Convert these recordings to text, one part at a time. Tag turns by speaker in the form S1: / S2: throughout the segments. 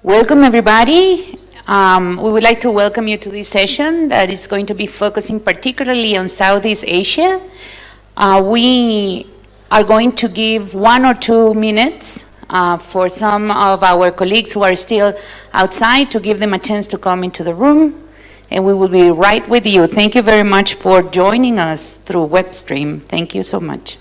S1: Welcome, everybody. We would like to welcome you to this session that is going to be focusing particularly on Southeast Asia. We are going to give 1 or 2 minutes for some of our colleagues who are still outside to give them a chance to come into the room, and we will be right with you. Thank you very much for joining us through web stream. Thank you so much.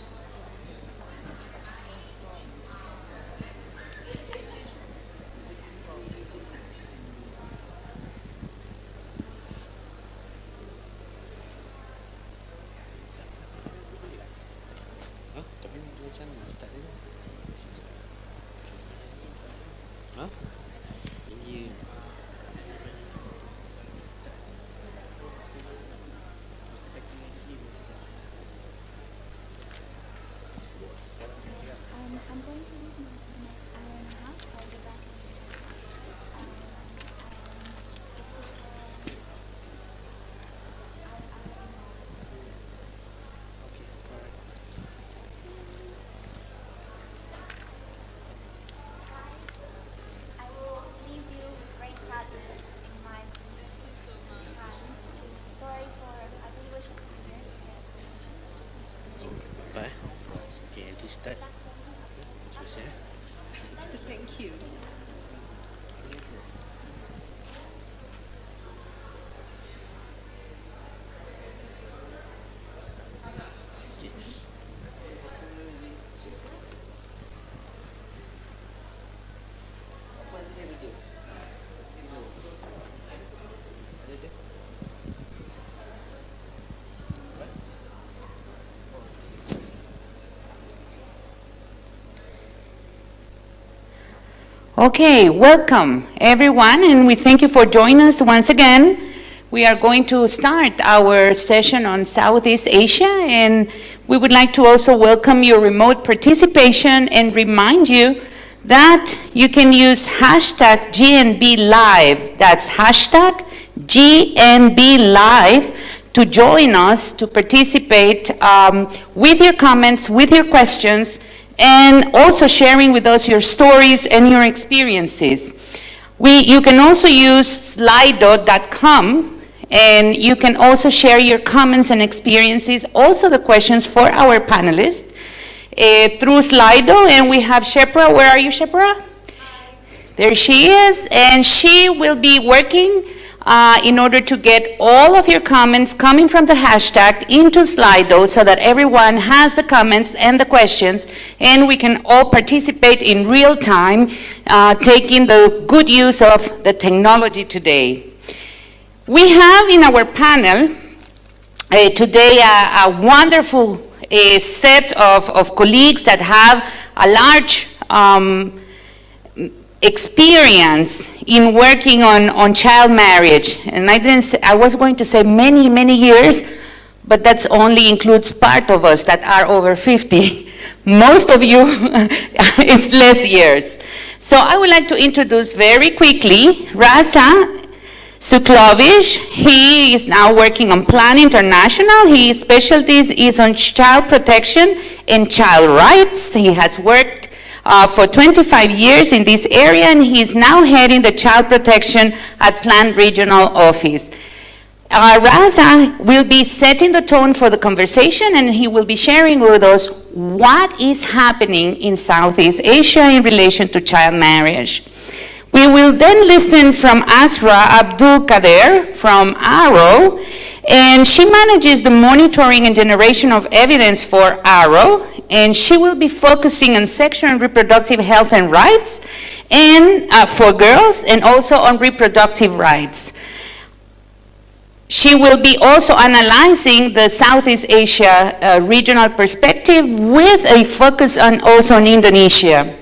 S1: Okay, welcome everyone, and we thank you for joining us once again. We are going to start our session on Southeast Asia, and we would like to also welcome your remote participation and remind you that you can use hashtag GNB Live. That's hashtag GNB Live to join us, to participate with your comments, with your questions, and also sharing with us your stories and your experiences. You can also use slido.com, and you can also share your comments and experiences, also the questions for our panelists through Slido. And we have Shepra. Where are you, Shepra? There she is, and she will be working in order to get all of your comments coming from the hashtag into Slido so that everyone has the comments and the questions, and we can all participate in real time, taking the good use of the technology today. We have in our panel today a wonderful set of colleagues that have a large experience in working on child marriage. And I was going to say many, many years, but that only includes part of us that are over 50. Most of you is less years. So I would like to introduce very quickly Rasha Sekulovic. He is now working on Plan International. His specialty is on child protection and child rights. He has worked for 25 years in this area, and he is now heading the child protection at Plan Regional Office. Rasha will be setting the tone for the conversation, and he will be sharing with us what is happening in Southeast Asia in relation to child marriage. We will then listen from Azra Abdul Cader from ARO, and she manages the monitoring and generation of evidence for ARO, and she will be focusing on sexual and reproductive health and rights and for girls, and also on reproductive rights. She will be also analyzing the Southeast Asia regional perspective with a focus also on Indonesia.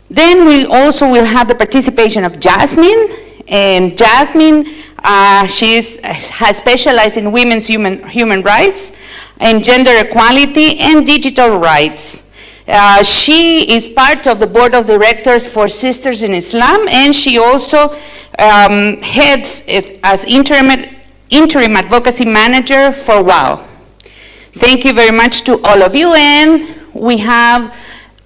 S1: Then we also will have the participation of Yasmin, and Yasmin, she has specialized in women's human rights and gender equality and digital rights. She is part of the board of directors for Sisters in Islam, and she also heads it as interim advocacy manager for WOW. Thank you very much to all of you, and we have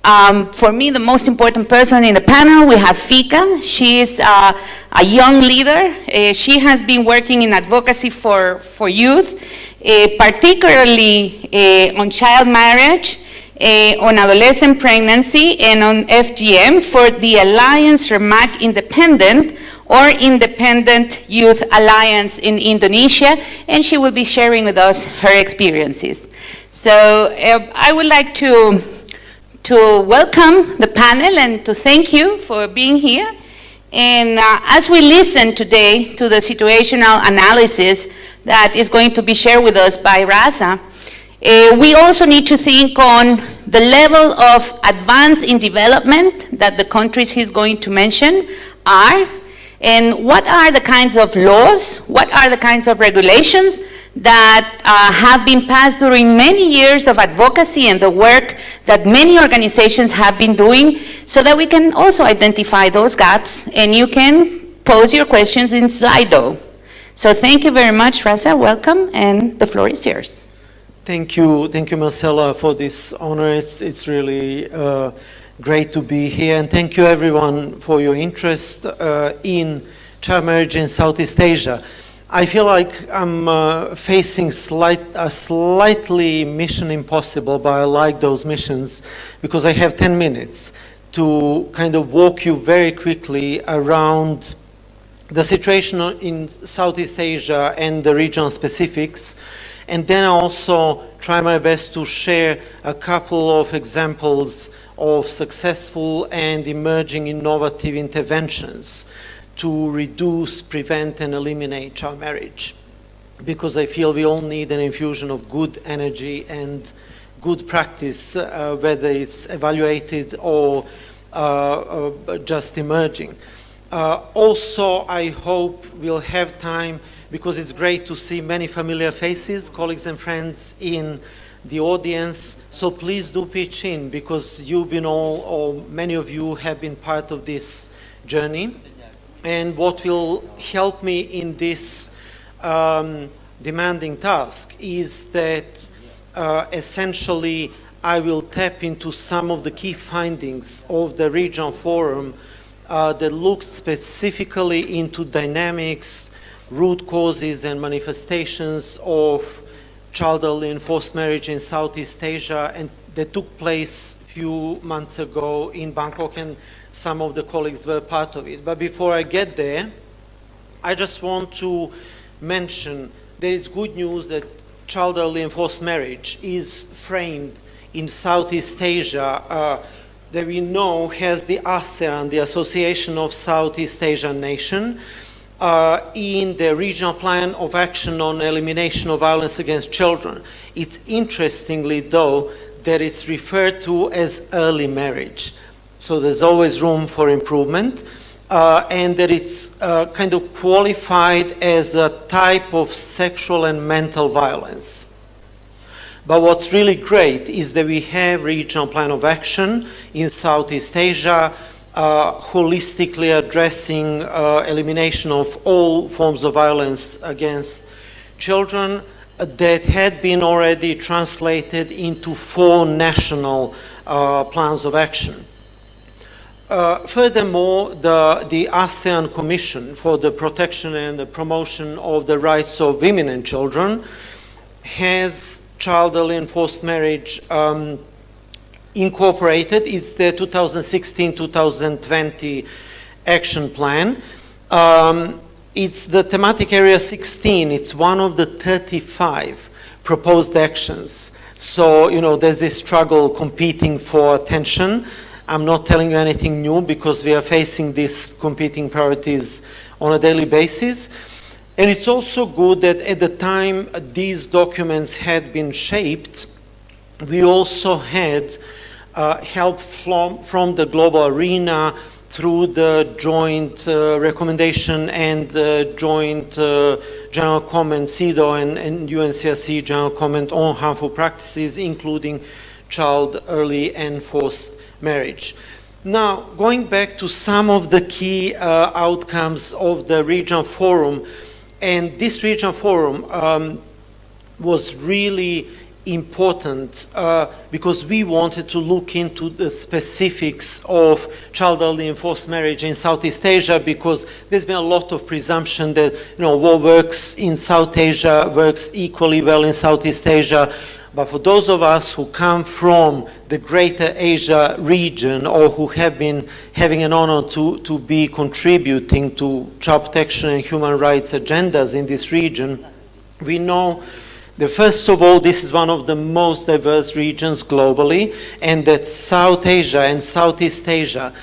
S1: For me, the most important person in the panel, we have Fika. She is a young leader. She has been working in advocacy for youth, particularly on child marriage, on adolescent pregnancy, and on FGM for the Alliance Remaja Independent or Independent Youth Alliance in Indonesia, and she will be sharing with us her experiences. So I would like to welcome the panel and to thank you for being here. And as we listen today to the situational analysis that is going to be shared with us by Rasha, we also need to think on the level of advance in development that the countries he's going to mention are, and what are the kinds of laws, what are the kinds of regulations that have been passed during many years of advocacy and the work that many organizations have been doing, so that we can also identify those gaps, and you can pose your questions in Slido. So thank you very much, Rasha, welcome, and the floor is yours.
S2: Thank you, Marcela, for this honor. It's really great to be here, and thank you everyone for your interest in child marriage in Southeast Asia. I feel like I'm facing a slightly mission impossible, but I like those missions because I have 10 minutes to kind of walk you very quickly around the situation in Southeast Asia and the regional specifics, and then I also try my best to share a couple of examples of successful and emerging innovative interventions to reduce, prevent, and eliminate child marriage. Because I feel we all need an infusion of good energy and good practice, whether it's evaluated or just emerging. Also, I hope we'll have time, because it's great to see many familiar faces, colleagues and friends in the audience. So please do pitch in, because you've been all, or many of you have been part of this journey. And what will help me in this demanding task is that essentially I will tap into some of the key findings of the regional forum that looked specifically into dynamics, root causes and manifestations of child early and forced marriage in Southeast Asia, and that took place a few months ago in Bangkok, and some of the colleagues were part of it. But before I get there, I just want to mention there is good news that child early and forced marriage is framed in Southeast Asia, that we know has the ASEAN, the Association of Southeast Asian Nations, in the regional plan of action on elimination of violence against children. It's interestingly though that it's referred to as early marriage. So there's always room for improvement, and that it's kind of qualified as a type of sexual and mental violence. But what's really great is that we have regional plan of action in Southeast Asia, holistically addressing elimination of all forms of violence against children, that had been already translated into 4 national plans of action. Furthermore, the ASEAN Commission for the Protection and the Promotion of the Rights of Women and Children has child early and forced marriage incorporated. It's the 2016-2020 action plan. It's the thematic area 16. It's one of the 35 proposed actions. So, you know, there's this struggle competing for attention. I'm not telling you anything new because we are facing these competing priorities on a daily basis. And it's also good that at the time these documents had been shaped, we also had help from the global arena through the joint recommendation and the joint general comment, CEDAW and UNCRC general comment on harmful practices, including child early and forced marriage. Now, going back to some of the key outcomes of the regional forum, and this regional forum was really important because we wanted to look into the specifics of child early and forced marriage in Southeast Asia, because there's been a lot of presumption that what works in South Asia works equally well in Southeast Asia. But for those of us who come from the Greater Asia region, or who have been having an honor to be contributing to child protection and human rights agendas in this region, we know that first of all, this is one of the most diverse regions globally, and that South Asia and Southeast Asia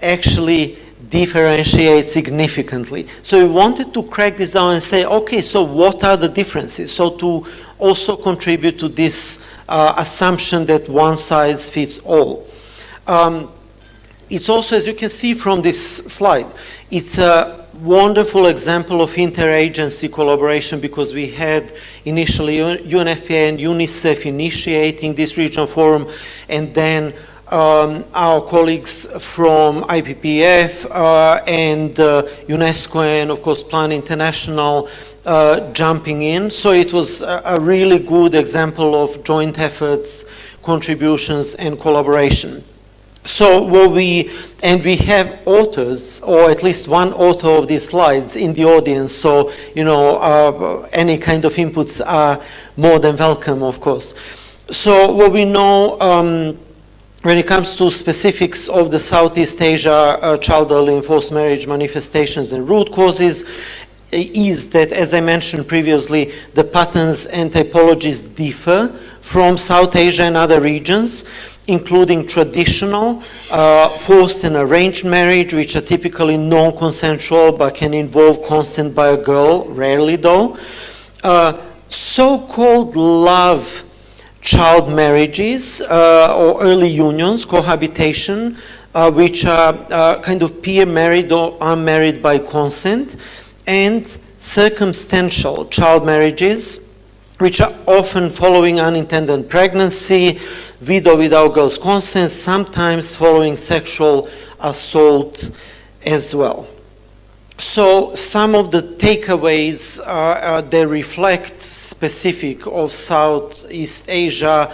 S2: actually differentiate significantly. So we wanted to crack this down and say, okay, so what are the differences? So to also contribute to this assumption that one size fits all. It's also, as you can see from this slide, it's a wonderful example of interagency collaboration, because we had initially UNFPA and UNICEF initiating this regional forum, and then our colleagues from IPPF and UNESCO and of course Plan International jumping in. So it was a really good example of joint efforts, contributions and collaboration. So we have authors, or at least one author of these slides in the audience, so any kind of inputs are more than welcome, of course. So what we know when it comes to specifics of the Southeast Asia child early and forced marriage manifestations and root causes is that, as I mentioned previously, the patterns and typologies differ from South Asia and other regions, including traditional, forced and arranged marriage, which are typically non-consensual but can involve consent by a girl, rarely though. So-called love child marriages or early unions, cohabitation, which are kind of peer married or unmarried by consent, and circumstantial child marriages, which are often following unintended pregnancy, with or without girl's consent, sometimes following sexual assault as well. So some of the takeaways they reflect specific of Southeast Asia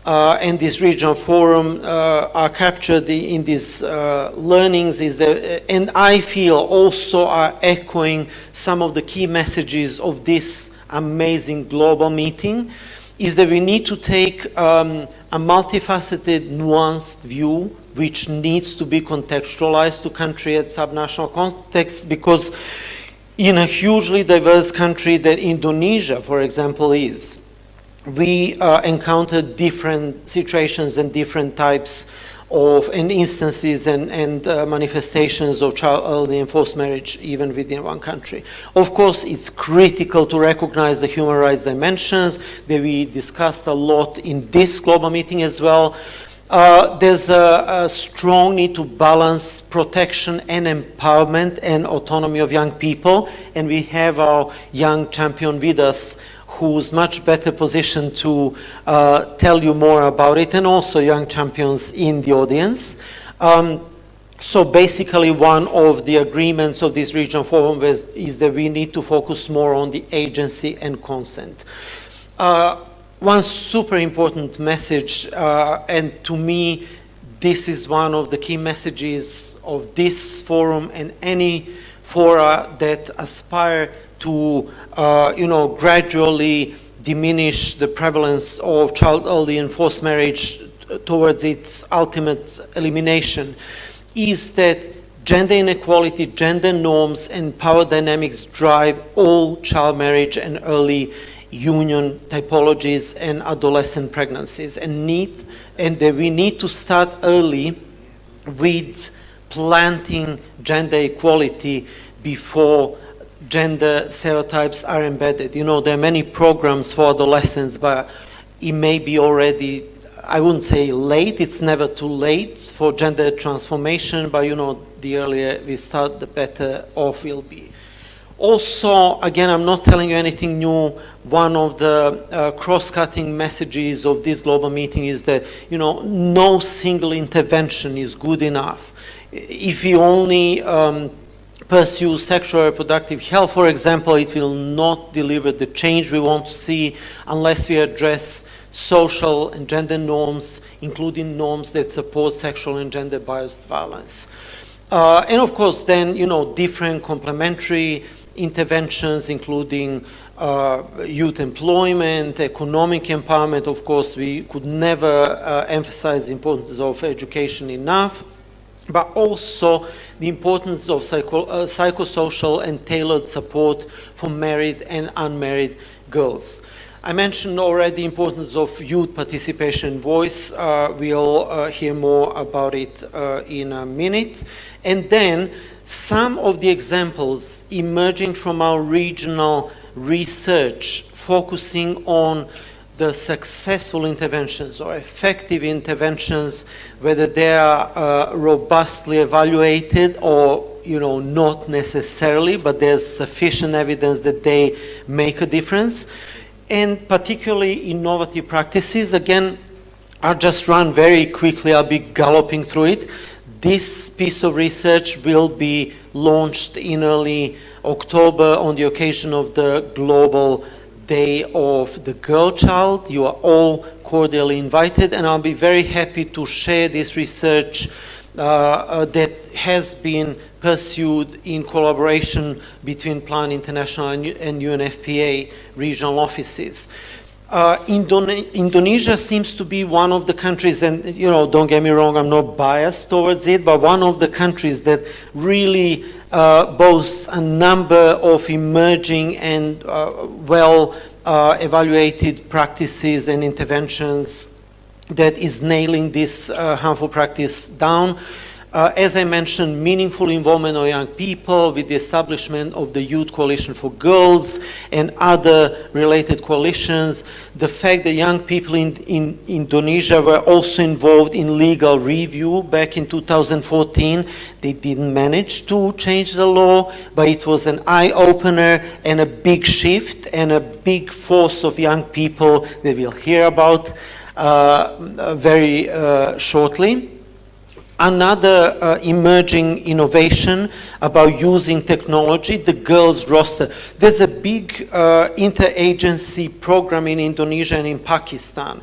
S2: and this regional forum are captured in these learnings, and I feel also are echoing some of the key messages of this amazing global meeting, is that we need to take a multifaceted, nuanced view which needs to be contextualized to country and subnational context, because in a hugely diverse country that Indonesia, for example, is, we encounter different situations and different types of instances and manifestations of child early and forced marriage even within one country. Of course, it's critical to recognize the human rights dimensions that we discussed a lot in this global meeting as well. There's a strong need to balance protection and empowerment and autonomy of young people, and we have our young champion with us who's much better positioned to tell you more about it, and also young champions in the audience. So basically one of the agreements of this regional forum is that we need to focus more on the agency and consent. One super important message, and to me, this is one of the key messages of this forum and any fora that aspire to, gradually diminish the prevalence of child early and forced marriage towards its ultimate elimination, is that gender inequality, gender norms, and power dynamics drive all child marriage and early union typologies and adolescent pregnancies, and that we need to start early with planting gender equality before gender stereotypes are embedded. There are many programs for adolescents, but it may be already, I wouldn't say late, it's never too late for gender transformation, but the earlier we start, the better off we'll be. Also, again, I'm not telling you anything new. One of the cross-cutting messages of this global meeting is that, no single intervention is good enough. If we only pursue sexual reproductive health, for example, it will not deliver the change we want to see unless we address social and gender norms, including norms that support sexual and gender-biased violence. And of course, then, different complementary interventions, including youth employment, economic empowerment. Of course, we could never emphasize the importance of education enough, but also the importance of psychosocial and tailored support for married and unmarried girls. I mentioned already the importance of youth participation and voice. We'll hear more about it in a minute. And then some of the examples emerging from our regional research focusing on the successful interventions or effective interventions, whether they are robustly evaluated or not necessarily, but there's sufficient evidence that they make a difference. And particularly innovative practices, again, I'll just run very quickly, I'll be galloping through it. This piece of research will be launched in early October on the occasion of the Global Day of the Girl Child. You are all cordially invited, and I'll be very happy to share this research that has been pursued in collaboration between Plan International and UNFPA regional offices. Indonesia seems to be one of the countries, and don't get me wrong, I'm not biased towards it, but one of the countries that really boasts a number of emerging and well evaluated practices and interventions that is nailing this harmful practice down. As I mentioned, meaningful involvement of young people with the establishment of the Youth Coalition for Girls and other related coalitions. The fact that young people in Indonesia were also involved in legal review back in 2014. They didn't manage to change the law, but it was an eye-opener and a big shift and a big force of young people that we'll hear about very shortly. Another emerging innovation about using technology, the girls roster. There's a big interagency program in Indonesia and in Pakistan.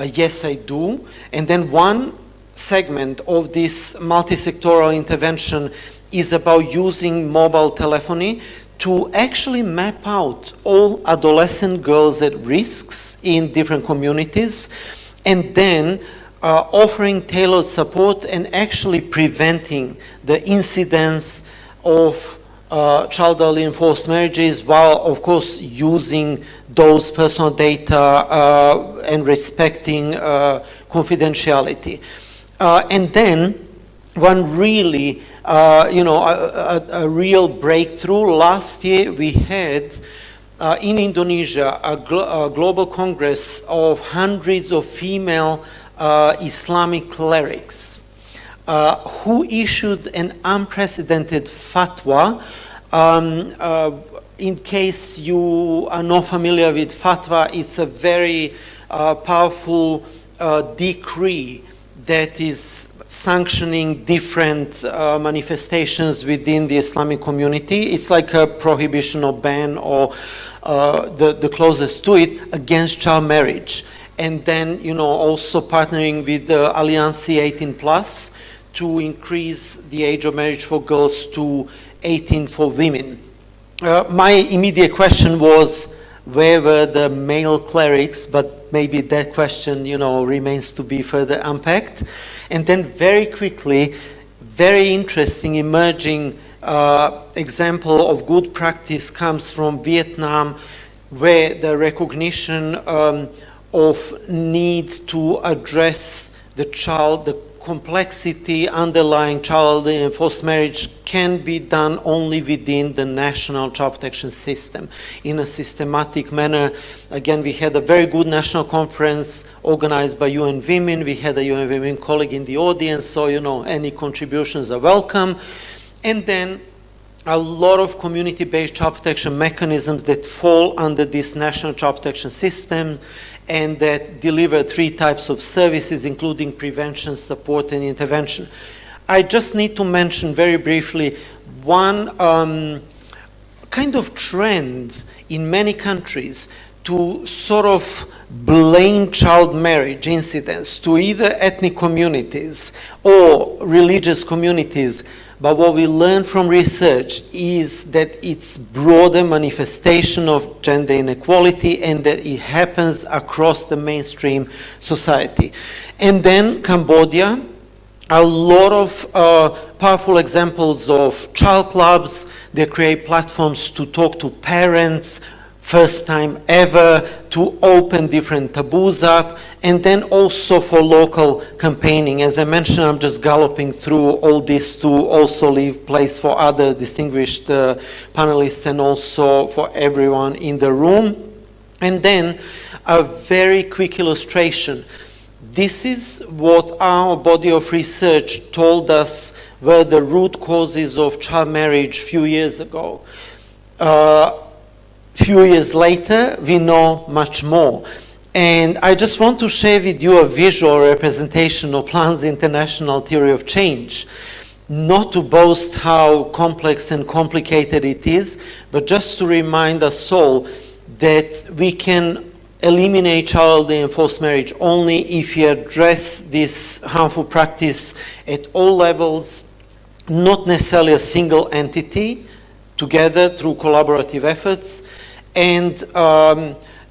S2: Yes, I do. And then one segment of this multi-sectoral intervention is about using mobile telephony to actually map out all adolescent girls at risks in different communities, and then offering tailored support and actually preventing the incidence of child early and forced marriages, while of course using those personal data and respecting confidentiality. And then one really, a real breakthrough. Last year we had in Indonesia a global congress of hundreds of female Islamic clerics who issued an unprecedented fatwa. In case you are not familiar with fatwa, it's a very powerful decree that is sanctioning different manifestations within the Islamic community. It's like a prohibition or ban, or the closest to it, against child marriage. And then, also partnering with the Alliance 18+ to increase the age of marriage for girls to 18 for women. My immediate question was, where were the male clerics? But maybe that question, remains to be further unpacked. And then very quickly, very interesting emerging example of good practice comes from Vietnam, where the recognition of need to address the complexity underlying child and forced marriage can be done only within the national child protection system in a systematic manner. Again, we had a very good national conference organized by UN Women. We had a UN Women colleague in the audience, so any contributions are welcome. And then a lot of community-based child protection mechanisms that fall under this national child protection system and that deliver 3 types of services, including prevention, support, and intervention. I just need to mention very briefly one kind of trend in many countries to sort of blame child marriage incidents to either ethnic communities or religious communities. But what we learn from research is that it's broader manifestation of gender inequality and that it happens across the mainstream society. And then Cambodia, a lot of powerful examples of child clubs. They create platforms to talk to parents, first time ever, to open different taboos up, and then also for local campaigning. As I mentioned, I'm just galloping through all this to also leave place for other distinguished panelists and also for everyone in the room. And then a very quick illustration. This is what our body of research told us were the root causes of child marriage a few years ago. Few years later, we know much more. And I just want to share with you a visual representation of Plan's international theory of change. Not to boast how complex and complicated it is, but just to remind us all that we can eliminate child and forced marriage only if we address this harmful practice at all levels, not necessarily a single entity, together through collaborative efforts, and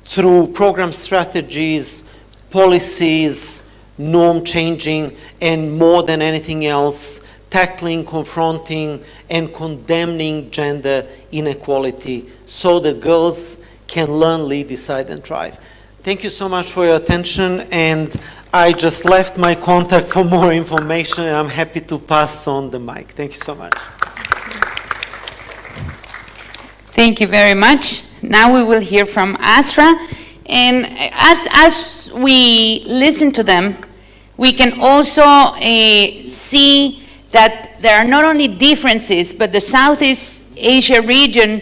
S2: through program strategies, policies, norm changing, and more than anything else, tackling, confronting, and condemning gender inequality so that girls can learn, lead, decide, and thrive. Thank you so much for your attention, and I just left my contact for more information, and I'm happy to pass on the mic. Thank you so much.
S1: Thank you very much. Now we will hear from Azra, and as we listen to them, we can also see that there are not only differences, but the Southeast Asia region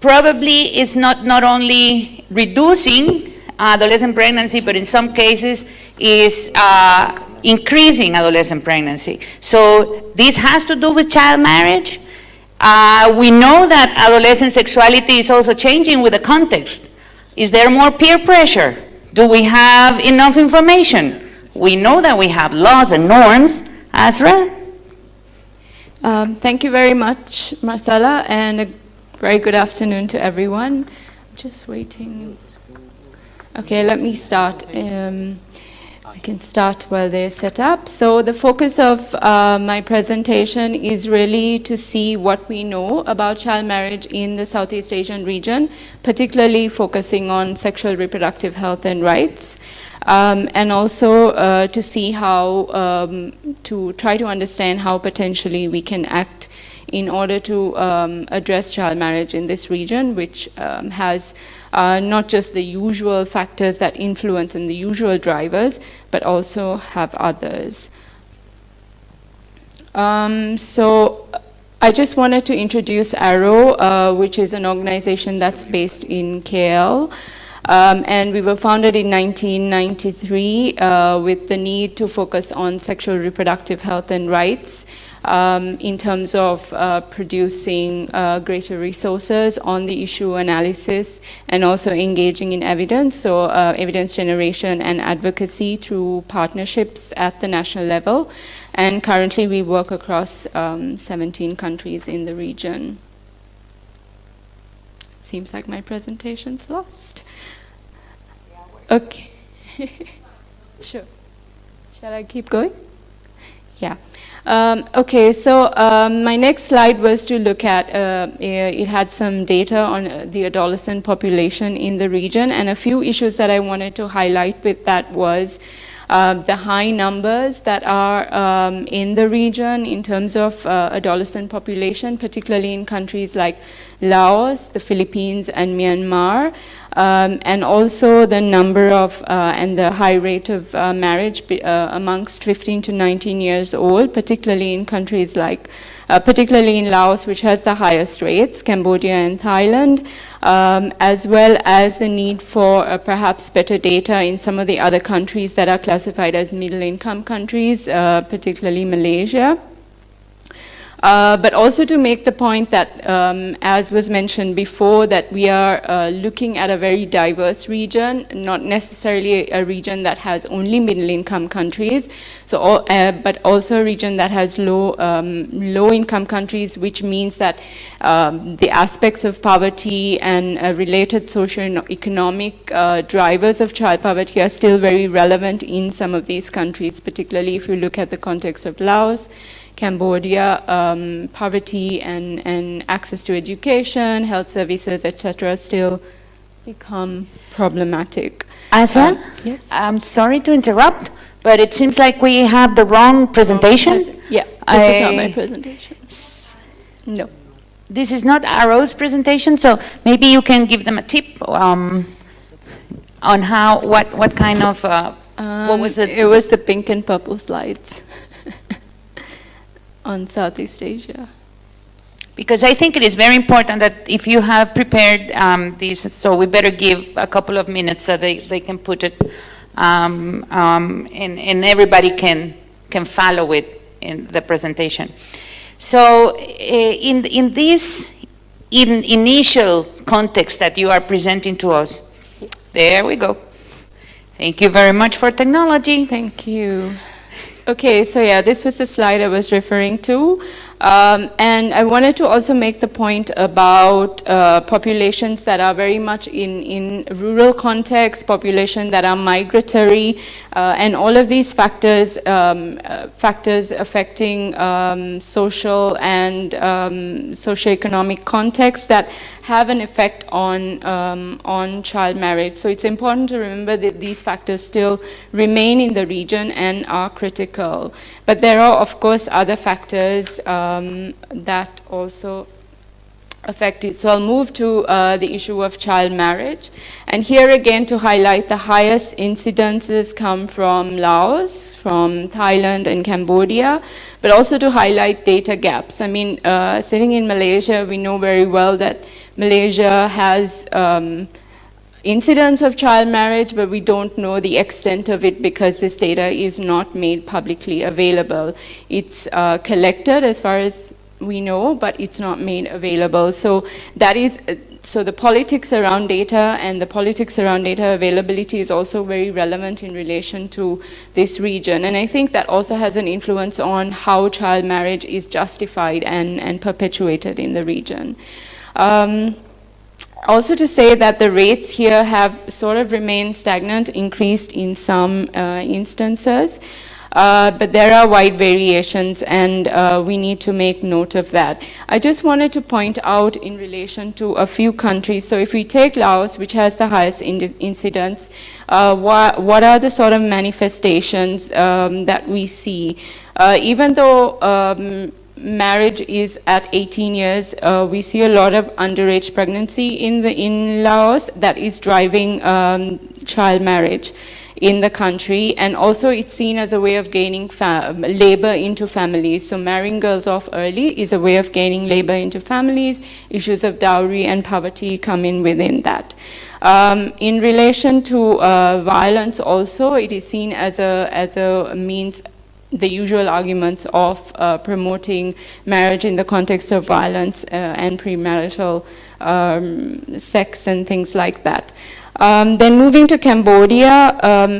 S1: probably is not only reducing adolescent pregnancy, but in some cases is increasing adolescent pregnancy. So this has to do with child marriage. We know that adolescent sexuality is also changing with the context. Is there more peer pressure? Do we have enough information? We know that we have laws and norms. Azra?
S3: Thank you very much, Marcela, and a very good afternoon to everyone. I'm just waiting. Okay, let me start. I can start while they're set up. So the focus of my presentation is really to see what we know about child marriage in the Southeast Asian region, particularly focusing on sexual reproductive health and rights, and also to see how, to try to understand how potentially we can act in order to address child marriage in this region, which has not just the usual factors that influence and the usual drivers, but also have others. So I just wanted to introduce Arrow, which is an organization that's based in KL. And we were founded in 1993 with the need to focus on sexual reproductive health and rights in terms of producing greater resources on the issue analysis and also engaging in evidence, so evidence generation and advocacy through partnerships at the national level. And currently we work across 17 countries in the region. Seems like my presentation's lost. Okay. Sure. Shall I keep going? Yeah. Okay, so my next slide was to look at, it had some data on the adolescent population in the region, and a few issues that I wanted to highlight with that was the high numbers that are in the region in terms of adolescent population, particularly in countries like Laos, the Philippines, and Myanmar, and also the number of and the high rate of marriage amongst 15 to 19 years old, particularly in countries like, particularly in Laos, which has the highest rates, Cambodia and Thailand, as well as the need for perhaps better data in some of the other countries that are classified as middle-income countries, particularly Malaysia. But also to make the point that, as was mentioned before, that we are looking at a very diverse region, not necessarily a region that has only middle-income countries, so, but also a region that has low-income countries, which means that the aspects of poverty and related socio-economic drivers of child poverty are still very relevant in some of these countries, particularly if you look at the context of Laos, Cambodia, poverty and access to education, health services, etc., still become problematic.
S1: Azra?
S3: Yes?
S1: I'm sorry to interrupt, but it seems like we have the wrong presentation.
S3: Yeah, this is not my presentation. No.
S1: This is not Arrow's presentation, so maybe you can give them a tip on how, what kind of, what was it?
S3: It was the pink and purple slides on Southeast Asia.
S1: Because I think it is very important that if you have prepared this, so we better give a couple of minutes so they can put it, and everybody can follow it in the presentation. So in this initial context that you are presenting to us, yes. There we go. Thank you very much for technology.
S3: Thank you. Okay, so yeah, this was the slide I was referring to. And I wanted to also make the point about populations that are very much in rural context, populations that are migratory, and all of these factors, factors affecting social and socioeconomic context that have an effect on child marriage. So it's important to remember that these factors still remain in the region and are critical. But there are, of course, other factors that also affect it. So I'll move to the issue of child marriage. And here again, to highlight, the highest incidences come from Laos, from Thailand and Cambodia, but also to highlight data gaps. I mean, sitting in Malaysia, we know very well that Malaysia has incidents of child marriage, but we don't know the extent of it because this data is not made publicly available. It's collected as far as we know, but it's not made available. So that is, so the politics around data and the politics around data availability is also very relevant in relation to this region. And I think that also has an influence on how child marriage is justified and perpetuated in the region. Also to say that the rates here have sort of remained stagnant, increased in some instances, but there are wide variations, and we need to make note of that. I just wanted to point out in relation to a few countries. So if we take Laos, which has the highest incidence, what are the sort of manifestations that we see? Even though marriage is at 18 years, we see a lot of underage pregnancy in Laos that is driving child marriage in the country, and also it's seen as a way of gaining labor into families. So marrying girls off early is a way of gaining labor into families. Issues of dowry and poverty come in within that. In relation to violence also, it is seen as a means, the usual arguments of promoting marriage in the context of violence and premarital sex and things like that. Then moving to Cambodia,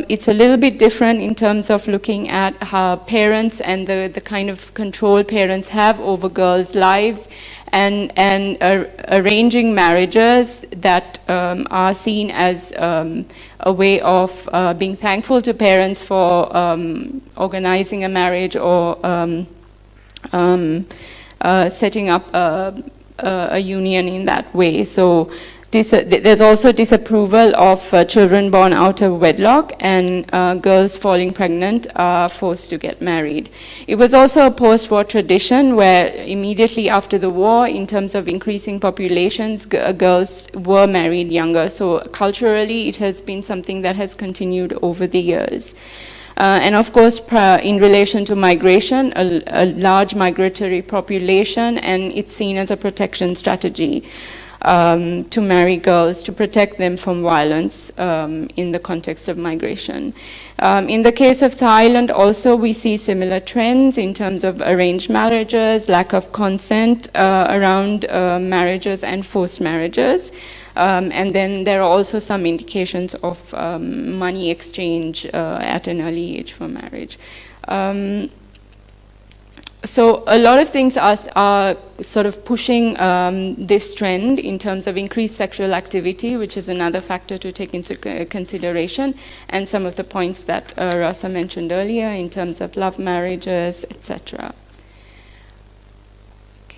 S3: it's a little bit different in terms of looking at how parents and the kind of control parents have over girls' lives, and arranging marriages that are seen as a way of being thankful to parents for organizing a marriage or setting up a union in that way. So there's also disapproval of children born out of wedlock, and girls falling pregnant are forced to get married. It was also a post-war tradition where immediately after the war, in terms of increasing populations, girls were married younger. So culturally, it has been something that has continued over the years. And of course, in relation to migration, a large migratory population, and it's seen as a protection strategy. to marry girls to protect them from violence in the context of migration. In the case of Thailand also we see similar trends in terms of arranged marriages, lack of consent around marriages and forced marriages. And then there are also some indications of money exchange at an early age for marriage. So a lot of things are sort of pushing this trend in terms of increased sexual activity, which is another factor to take into consideration, and some of the points that Rasha mentioned earlier in terms of love marriages, etc.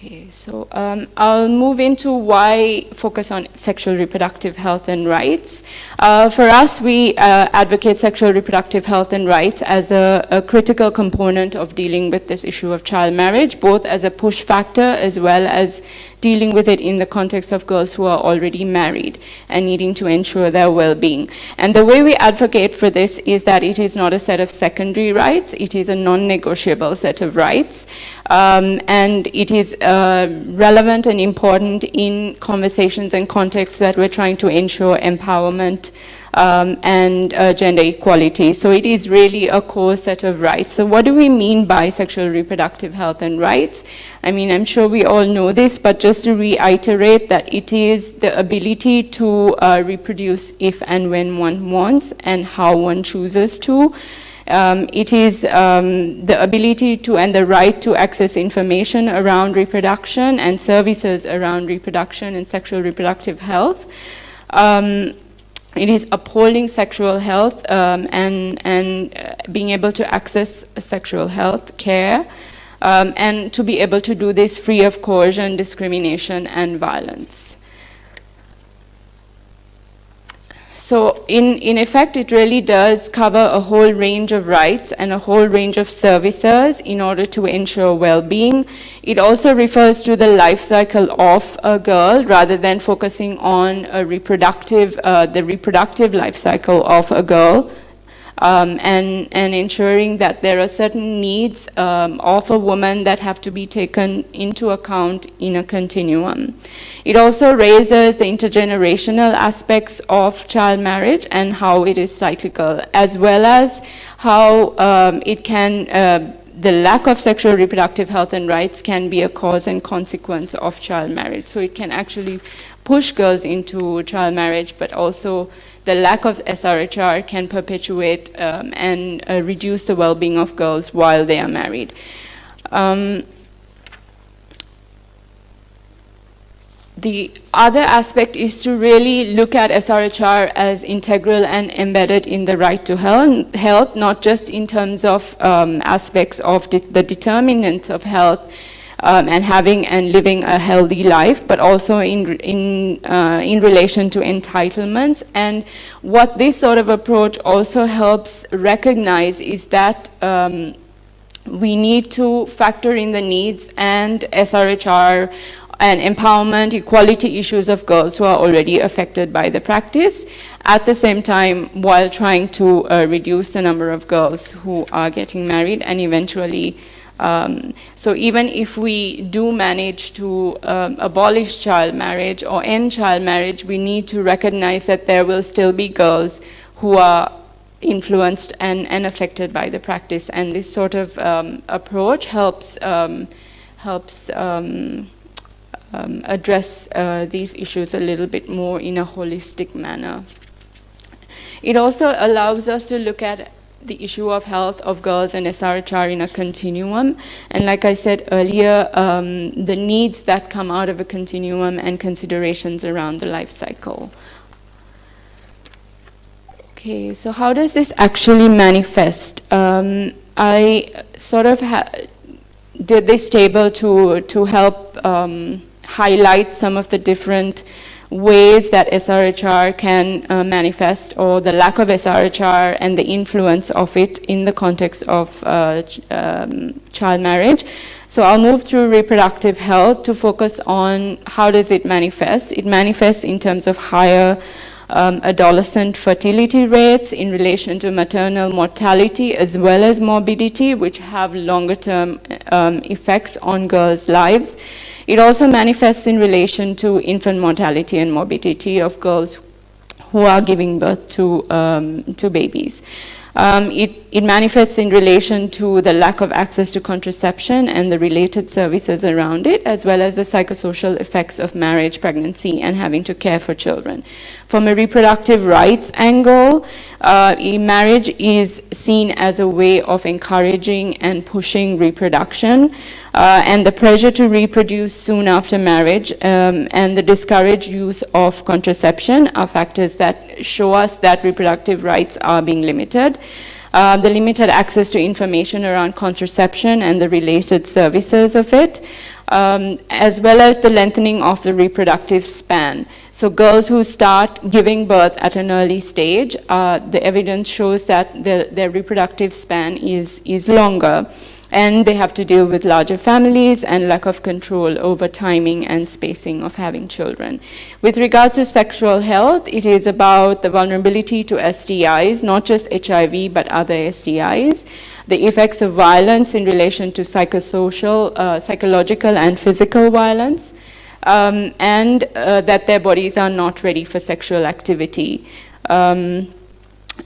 S3: Okay, so I'll move into why focus on sexual reproductive health and rights. For us, we advocate sexual reproductive health and rights as a critical component of dealing with this issue of child marriage, both as a push factor as well as dealing with it in the context of girls who are already married and needing to ensure their well-being. And the way we advocate for this is that it is not a set of secondary rights, it is a non-negotiable set of rights. And it is relevant and important in conversations and contexts that we're trying to ensure empowerment and gender equality. So it is really a core set of rights. So what do we mean by sexual reproductive health and rights? I mean, I'm sure we all know this, but just to reiterate that it is the ability to reproduce if and when one wants and how one chooses to. It is the ability to and the right to access information around reproduction and services around reproduction and sexual reproductive health. It is upholding sexual health and being able to access sexual health care and to be able to do this free of coercion, discrimination, and violence. So in effect, it really does cover a whole range of rights and a whole range of services in order to ensure well-being. It also refers to the life cycle of a girl rather than focusing on a the reproductive life cycle of a girl. And ensuring that there are certain needs of a woman that have to be taken into account in a continuum. It also raises the intergenerational aspects of child marriage and how it is cyclical, as well as how it can the lack of sexual reproductive health and rights can be a cause and consequence of child marriage. So it can actually push girls into child marriage, but also the lack of SRHR can perpetuate and reduce the well-being of girls while they are married. The other aspect is to really look at SRHR as integral and embedded in the right to health, not just in terms of aspects of the determinants of health and having and living a healthy life, but also in relation to entitlements. And what this sort of approach also helps recognize is that we need to factor in the needs and SRHR and empowerment, equality issues of girls who are already affected by the practice, at the same time while trying to reduce the number of girls who are getting married and eventually so even if we do manage to abolish child marriage or end child marriage, we need to recognize that there will still be girls who are influenced and affected by the practice. And this sort of approach helps address these issues a little bit more in a holistic manner. It also allows us to look at the issue of health of girls and SRHR in a continuum. And like I said earlier, the needs that come out of a continuum and considerations around the life cycle. Okay, so how does this actually manifest? I sort of did this table to help highlight some of the different ways that SRHR can manifest, or the lack of SRHR and the influence of it in the context of child marriage. So I'll move through reproductive health to focus on how does it manifest. It manifests in terms of higher adolescent fertility rates in relation to maternal mortality as well as morbidity, which have longer term effects on girls' lives. It also manifests in relation to infant mortality and morbidity of girls who are giving birth to babies. It manifests in relation to the lack of access to contraception and the related services around it, as well as the psychosocial effects of marriage, pregnancy, and having to care for children. From a reproductive rights angle, marriage is seen as a way of encouraging and pushing reproduction, and the pressure to reproduce soon after marriage and the discouraged use of contraception are factors that show us that reproductive rights are being limited. The limited access to information around contraception and the related services of it, as well as the lengthening of the reproductive span. So girls who start giving birth at an early stage, the evidence shows that their reproductive span is longer, and they have to deal with larger families and lack of control over timing and spacing of having children. With regards to sexual health, it is about the vulnerability to STIs, not just HIV, but other STIs, the effects of violence in relation to psychosocial, psychological and physical violence, and that their bodies are not ready for sexual activity.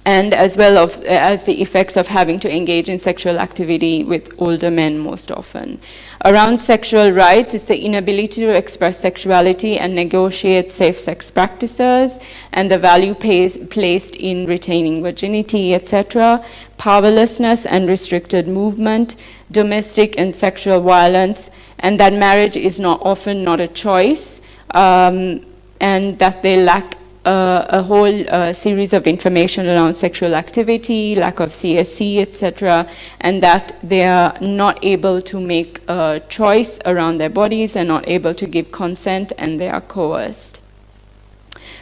S3: And as well as the effects of having to engage in sexual activity with older men most often. Around sexual rights, it's the inability to express sexuality and negotiate safe sex practices, and the value placed in retaining virginity, etc., powerlessness and restricted movement, domestic and sexual violence, and that marriage is often not a choice, and that they lack a whole series of information around sexual activity, lack of CSC, etc., and that they are not able to make a choice around their bodies, and not able to give consent, and they are coerced.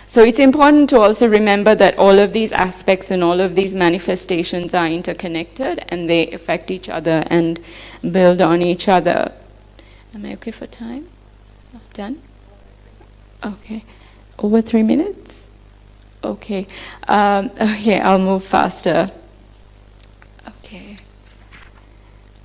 S3: So it's important to also remember that all of these aspects and all of these manifestations are interconnected, and they affect each other and build on each other. Am I okay for time? Done? Okay. Over 3 minutes? Okay. Okay, I'll move faster. Okay.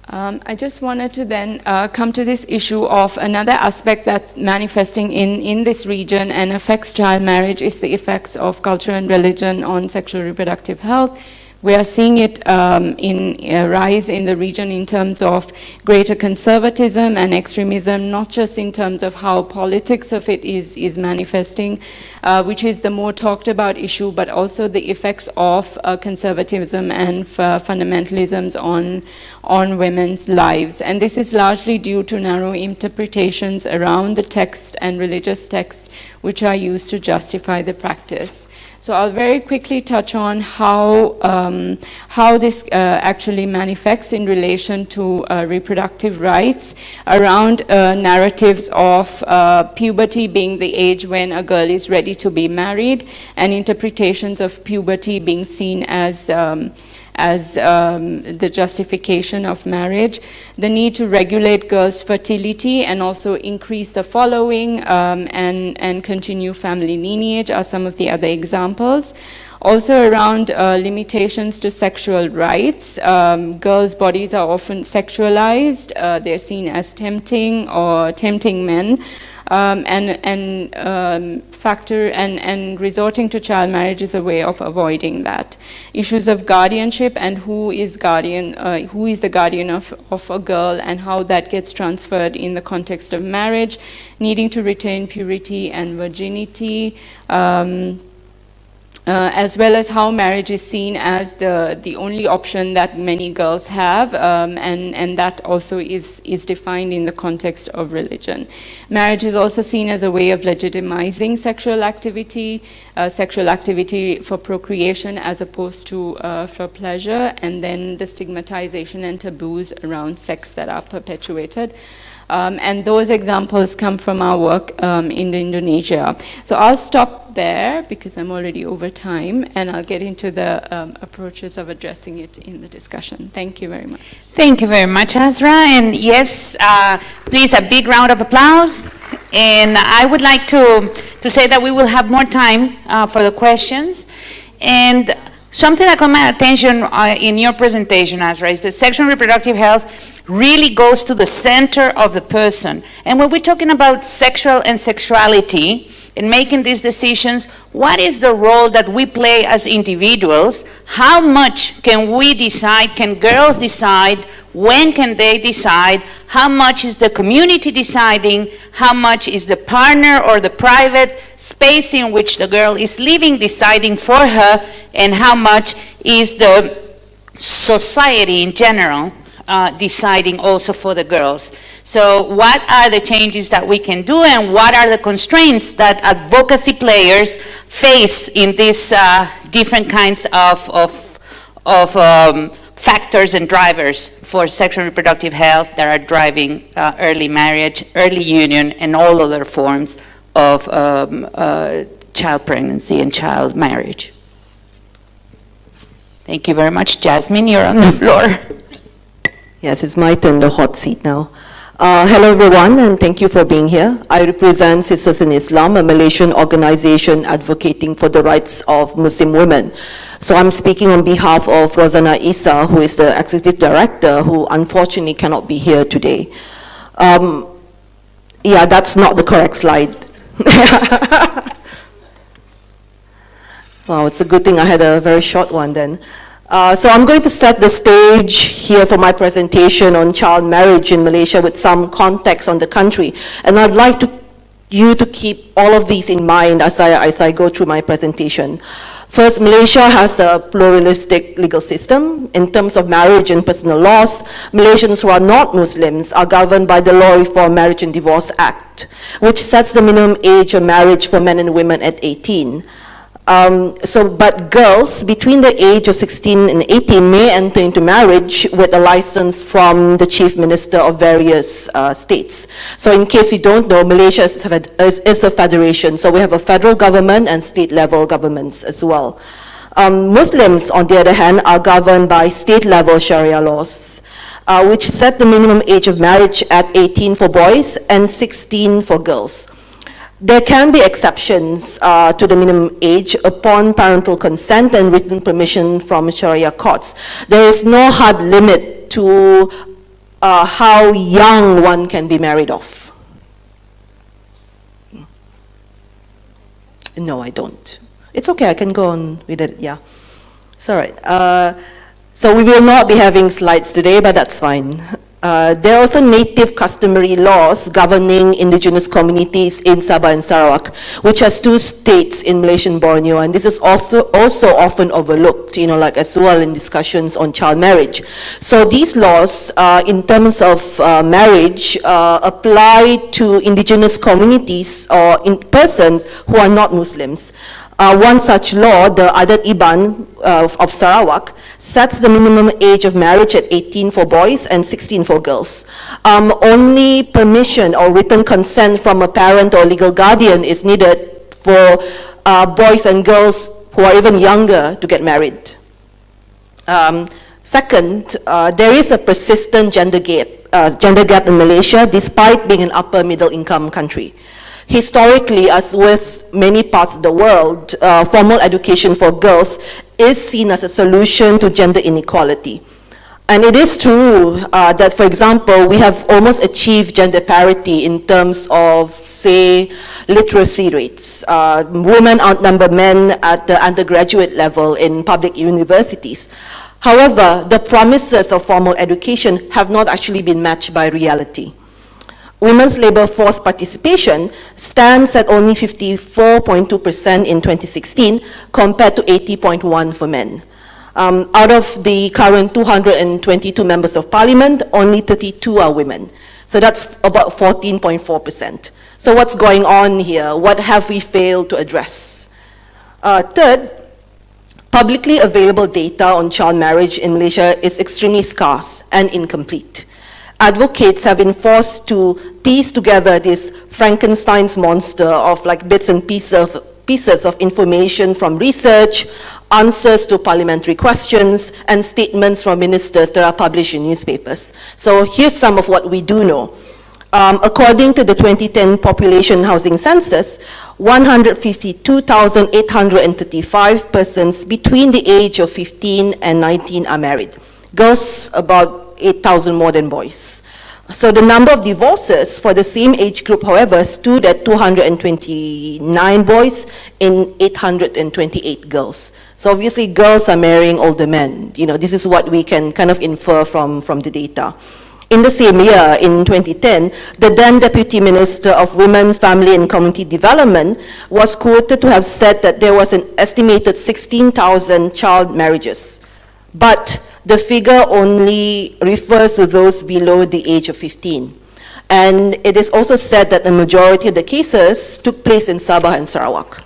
S3: I just wanted to then come to this issue of another aspect that's manifesting in this region and affects child marriage is the effects of culture and religion on sexual reproductive health. We are seeing it rise in the region in terms of greater conservatism and extremism, not just in terms of how politics of it is manifesting, which is the more talked about issue, but also the effects of conservatism and fundamentalisms on women's lives. And this is largely due to narrow interpretations around the text and religious texts which are used to justify the practice. So I'll very quickly touch on how this actually manifests in relation to reproductive rights around narratives of puberty being the age when a girl is ready to be married, and interpretations of puberty being seen as the justification of marriage, the need to regulate girls' fertility and also increase the following and continue family lineage are some of the other examples. Also around limitations to sexual rights, girls' bodies are often sexualized, they're seen as tempting or tempting men. And resorting to child marriage is a way of avoiding that. Issues of guardianship and who is the guardian of a girl, and how that gets transferred in the context of marriage, needing to retain purity and virginity, as well as how marriage is seen as the only option that many girls have, and that also is defined in the context of religion. Marriage is also seen as a way of legitimizing sexual activity for procreation as opposed to for pleasure, and then the stigmatization and taboos around sex that are perpetuated. And those examples come from our work in Indonesia. So I'll stop there because I'm already over time, and I'll get into the approaches of addressing it in the discussion. Thank you very much.
S1: Thank you very much, Azra. And yes, please, a big round of applause. And I would like to say that we will have more time for the questions. And Something that caught my attention in your presentation, Azra, is that sexual and reproductive health really goes to the center of the person. And when we're talking about sexual and sexuality and making these decisions, what is the role that we play as individuals? How much can we decide? Can girls decide? When can they decide? How much is the community deciding? How much is the partner or the private space in which the girl is living deciding for her? And how much is the society in general deciding also for the girls? So what are the changes that we can do, and what are the constraints that advocacy players face in these different kinds of factors and drivers for sexual and reproductive health that are driving early marriage, early union, and all other forms of child pregnancy and child marriage? Thank you very much. Yasmin, you're on the floor.
S4: Yes, it's my turn, the hot seat now. Hello everyone, and thank you for being here. I represent Sisters in Islam, a Malaysian organization advocating for the rights of Muslim women. So I'm speaking on behalf of Rozana Isa, who is the executive director, who unfortunately cannot be here today. Yeah, that's not the correct slide. Wow, it's a good thing I had a very short one then. So I'm going to set the stage here for my presentation on child marriage in Malaysia with some context on the country. And I'd like you to keep all of these in mind as I go through my presentation. First, Malaysia has a pluralistic legal system. In terms of marriage and personal laws, Malaysians who are not Muslims are governed by the Law Reform Marriage and Divorce Act, which sets the minimum age of marriage for men and women at 18. But girls between the age of 16 and 18 may enter into marriage with a license from the chief minister of various states. So in case you don't know, Malaysia is a federation. So we have a federal government and state level governments as well. Muslims, on the other hand, are governed by state level Sharia laws, which set the minimum age of marriage at 18 for boys and 16 for girls. There can be exceptions to the minimum age upon parental consent and written permission from Sharia courts. There is no hard limit to how young one can be married off. No, I don't. It's okay, I can go on with it, yeah. It's all right. So we will not be having slides today, but that's fine. There are also native customary laws governing indigenous communities in Sabah and Sarawak, which has 2 states in Malaysian Borneo, and this is also often overlooked, like as well in discussions on child marriage. So these laws, in terms of marriage, apply to indigenous communities or in persons who are not Muslims. One such law, the Adat Iban of Sarawak, sets the minimum age of marriage at 18 for boys and 16 for girls. Only permission or written consent from a parent or legal guardian is needed for boys and girls who are even younger to get married. Second, there is a persistent gender gap in Malaysia despite being an upper middle income country. Historically, as with many parts of the world, formal education for girls is seen as a solution to gender inequality. And it is true that, for example, we have almost achieved gender parity in terms of, say, literacy rates. Women outnumber men at the undergraduate level in public universities. However, the promises of formal education have not actually been matched by reality. Women's labor force participation stands at only 54.2% in 2016 compared to 80.1% for men. Out of the current 222 members of parliament, only 32 are women. So that's about 14.4%. So what's going on here? What have we failed to address? Third, publicly available data on child marriage in Malaysia is extremely scarce and incomplete. Advocates have been forced to piece together this Frankenstein's monster of like bits and pieces of information from research, answers to parliamentary questions, and statements from ministers that are published in newspapers. So here's some of what we do know. According to the 2010 population housing census, 152,835 persons between the age of 15 and 19 are married. Girls, about 8,000 more than boys. So the number of divorces for the same age group, however, stood at 229 boys and 828 girls. So obviously girls are marrying older men. You know, this is what we can kind of infer from the data. In the same year, in 2010, the then Deputy Minister of Women, Family and Community Development was quoted to have said that there was an estimated 16,000 child marriages. But the figure only refers to those below the age of 15. And it is also said that the majority of the cases took place in Sabah and Sarawak.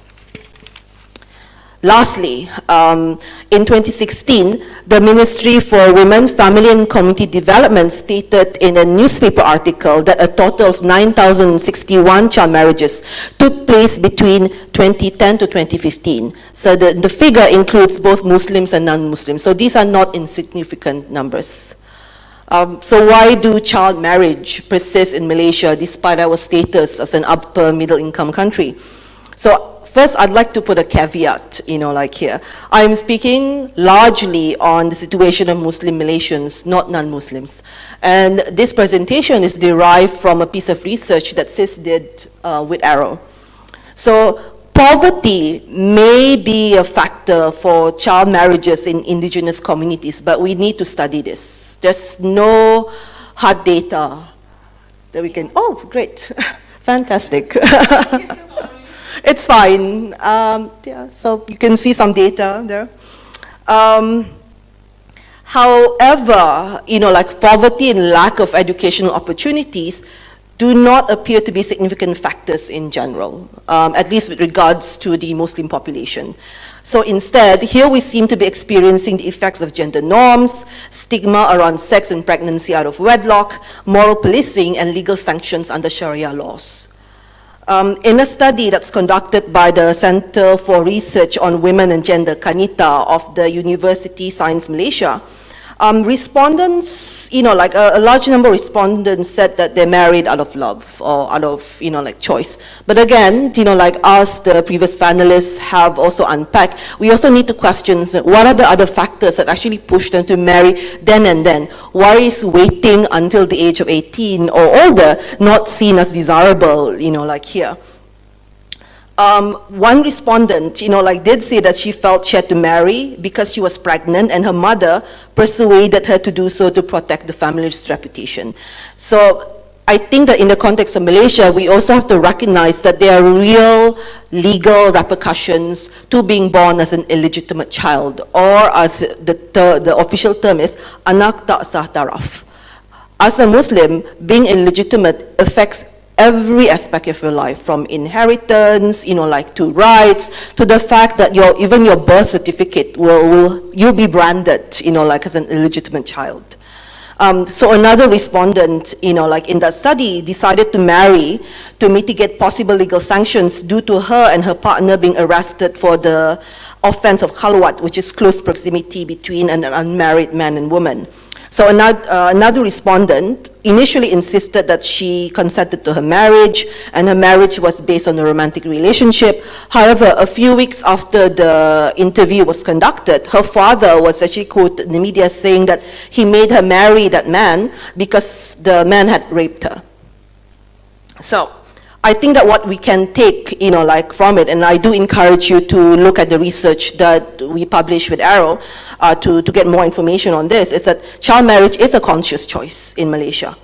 S4: Lastly, in 2016, the Ministry for Women, Family and Community Development stated in a newspaper article that a total of 9,061 child marriages took place between 2010 to 2015. So the figure includes both Muslims and non-Muslims. So these are not insignificant numbers. So why do child marriage persist in Malaysia despite our status as an upper middle income country? So first, I'd like to put a caveat, like here. I'm speaking largely on the situation of Muslim Malaysians, not non-Muslims. And this presentation is derived from a piece of research that CIS did with Arrow. So poverty may be a factor for child marriages in indigenous communities, but we need to study this. There's no hard data that we can, oh, great, fantastic. It's fine. Yeah, so you can see some data there. However, like poverty and lack of educational opportunities do not appear to be significant factors in general, at least with regards to the Muslim population. So instead, here we seem to be experiencing the effects of gender norms, stigma around sex and pregnancy out of wedlock, moral policing, and legal sanctions under Sharia laws. In a study that's conducted by the Center for Research on Women and Gender, CANITA, of the University Science Malaysia, respondents, like a large number of respondents said that they're married out of love or out of, choice. But again, like us, the previous panelists have also unpacked, we also need to question what are the other factors that actually push them to marry then and then? Why is waiting until the age of 18 or older not seen as desirable, like here? One respondent, did say that she felt she had to marry because she was pregnant and her mother persuaded her to do so to protect the family's reputation. So I think that in the context of Malaysia, we also have to recognize that there are real legal repercussions to being born as an illegitimate child, or as the official term is, anak tak sah taraf. As a Muslim, being illegitimate affects every aspect of your life, from inheritance, to rights, to the fact that even your birth certificate you'll be branded, as an illegitimate child. So another respondent, in that study, decided to marry to mitigate possible legal sanctions due to her and her partner being arrested for the offense of khalwat, which is close proximity between an unmarried man and woman. So another respondent initially insisted that she consented to her marriage, and her marriage was based on a romantic relationship. However, a few weeks after the interview was conducted, her father was actually quoted in the media saying that he made her marry that man because the man had raped her. So I think that what we can take, from it, and I do encourage you to look at the research that we published with Arrow to get more information on this, is that child marriage is a conscious choice in Malaysia.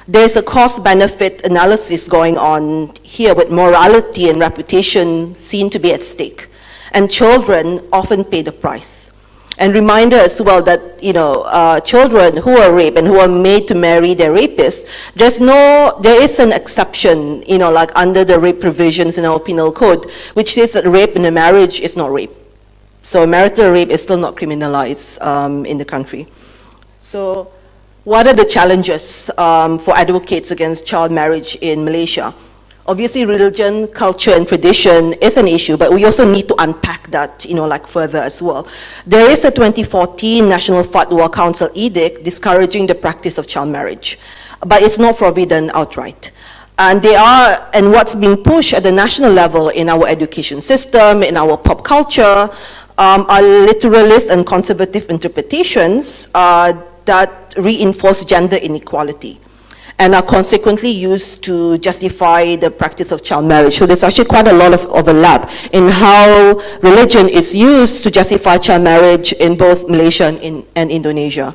S4: There's a cost-benefit analysis going on here with morality and reputation seen to be at stake. And children often pay the price. And reminder as well that, children who are raped and who are made to marry their rapists, there is an exception, under the rape provisions in our penal code, which says that rape in a marriage is not rape. So marital rape is still not criminalized in the country. So what are the challenges for advocates against child marriage in Malaysia? Obviously, religion, culture, and tradition is an issue, but we also need to unpack that, like further as well. There is a 2014 National Fatwa Council edict discouraging the practice of child marriage, but it's not forbidden outright. And what's being pushed at the national level in our education system, in our pop culture, are literalist and conservative interpretations that reinforce gender inequality and are consequently used to justify the practice of child marriage. So there's actually quite a lot of overlap in how religion is used to justify child marriage in both Malaysia and Indonesia.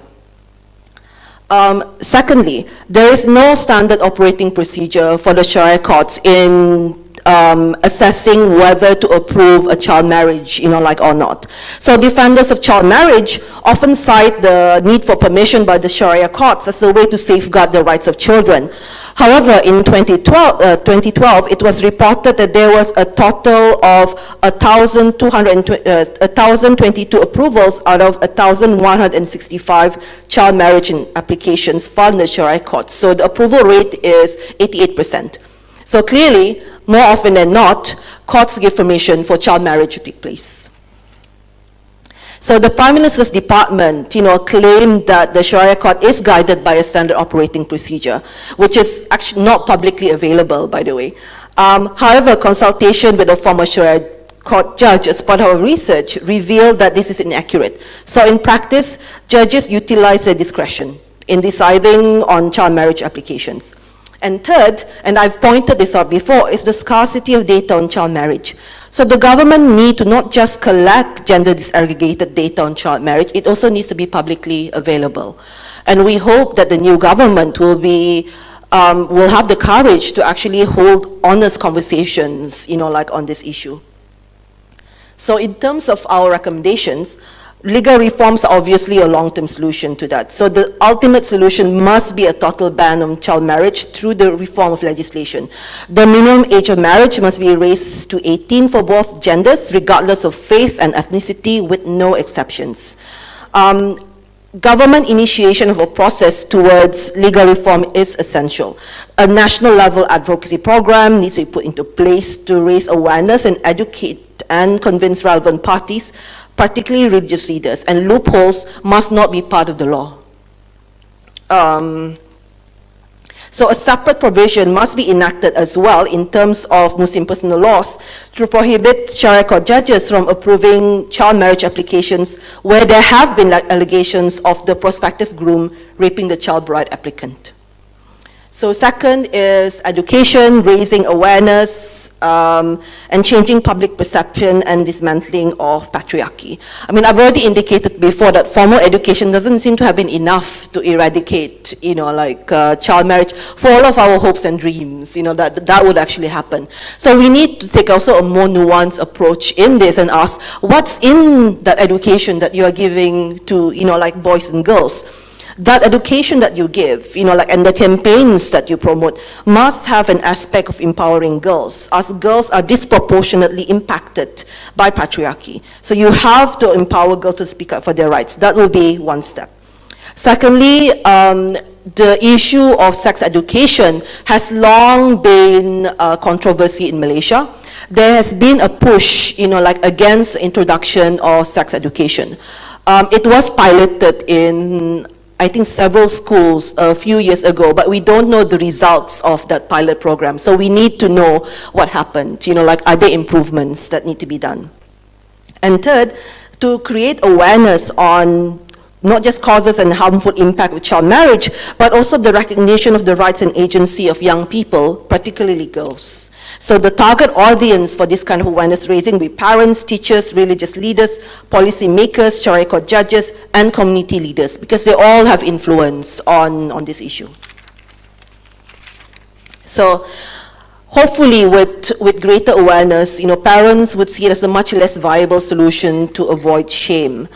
S4: Secondly, there is no standard operating procedure for the Sharia courts in assessing whether to approve a child marriage, or not. So defenders of child marriage often cite the need for permission by the Sharia courts as a way to safeguard the rights of children. However, in 2012, it was reported that there was a total of 1,022 approvals out of 1,165 child marriage applications filed in the Sharia courts. So the approval rate is 88%. So clearly, more often than not, courts give permission for child marriage to take place. So the Prime Minister's Department, claimed that the Sharia court is guided by a standard operating procedure, which is actually not publicly available, by the way. However, consultation with a former Sharia court judge as part of our research revealed that this is inaccurate. So in practice, judges utilize their discretion in deciding on child marriage applications. And third, and I've pointed this out before, is the scarcity of data on child marriage. So the government need to not just collect gender disaggregated data on child marriage, it also needs to be publicly available. And we hope that the new government will have the courage to actually hold honest conversations, on this issue. So in terms of our recommendations, legal reforms are obviously a long-term solution to that. So the ultimate solution must be a total ban on child marriage through the reform of legislation. The minimum age of marriage must be raised to 18 for both genders, regardless of faith and ethnicity, with no exceptions. Government initiation of a process towards legal reform is essential. A national level advocacy program needs to be put into place to raise awareness and educate and convince relevant parties, particularly religious leaders, and loopholes must not be part of the law. So a separate provision must be enacted as well in terms of Muslim personal laws to prohibit Sharia court judges from approving child marriage applications where there have been allegations of the prospective groom raping the child bride applicant. So second is education, raising awareness, and changing public perception and dismantling of patriarchy. I mean, I've already indicated before that formal education doesn't seem to have been enough to eradicate, child marriage for all of our hopes and dreams, that would actually happen. So we need to take also a more nuanced approach in this and ask, what's in that education that you are giving to, boys and girls? That education that you give, and the campaigns that you promote must have an aspect of empowering girls, as girls are disproportionately impacted by patriarchy. So you have to empower girls to speak up for their rights. That will be one step. Secondly, the issue of sex education has long been a controversy in Malaysia. There has been a push, against the introduction of sex education. It was piloted in, I think, several schools a few years ago, but we don't know the results of that pilot program. So we need to know what happened, are there improvements that need to be done? And third, to create awareness on not just causes and harmful impact of child marriage, but also the recognition of the rights and agency of young people, particularly girls. So the target audience for this kind of awareness raising will be parents, teachers, religious leaders, policy makers, Sharia court judges, and community leaders, because they all have influence on this issue. So hopefully with greater awareness, parents would see it as a much less viable solution to avoid shame.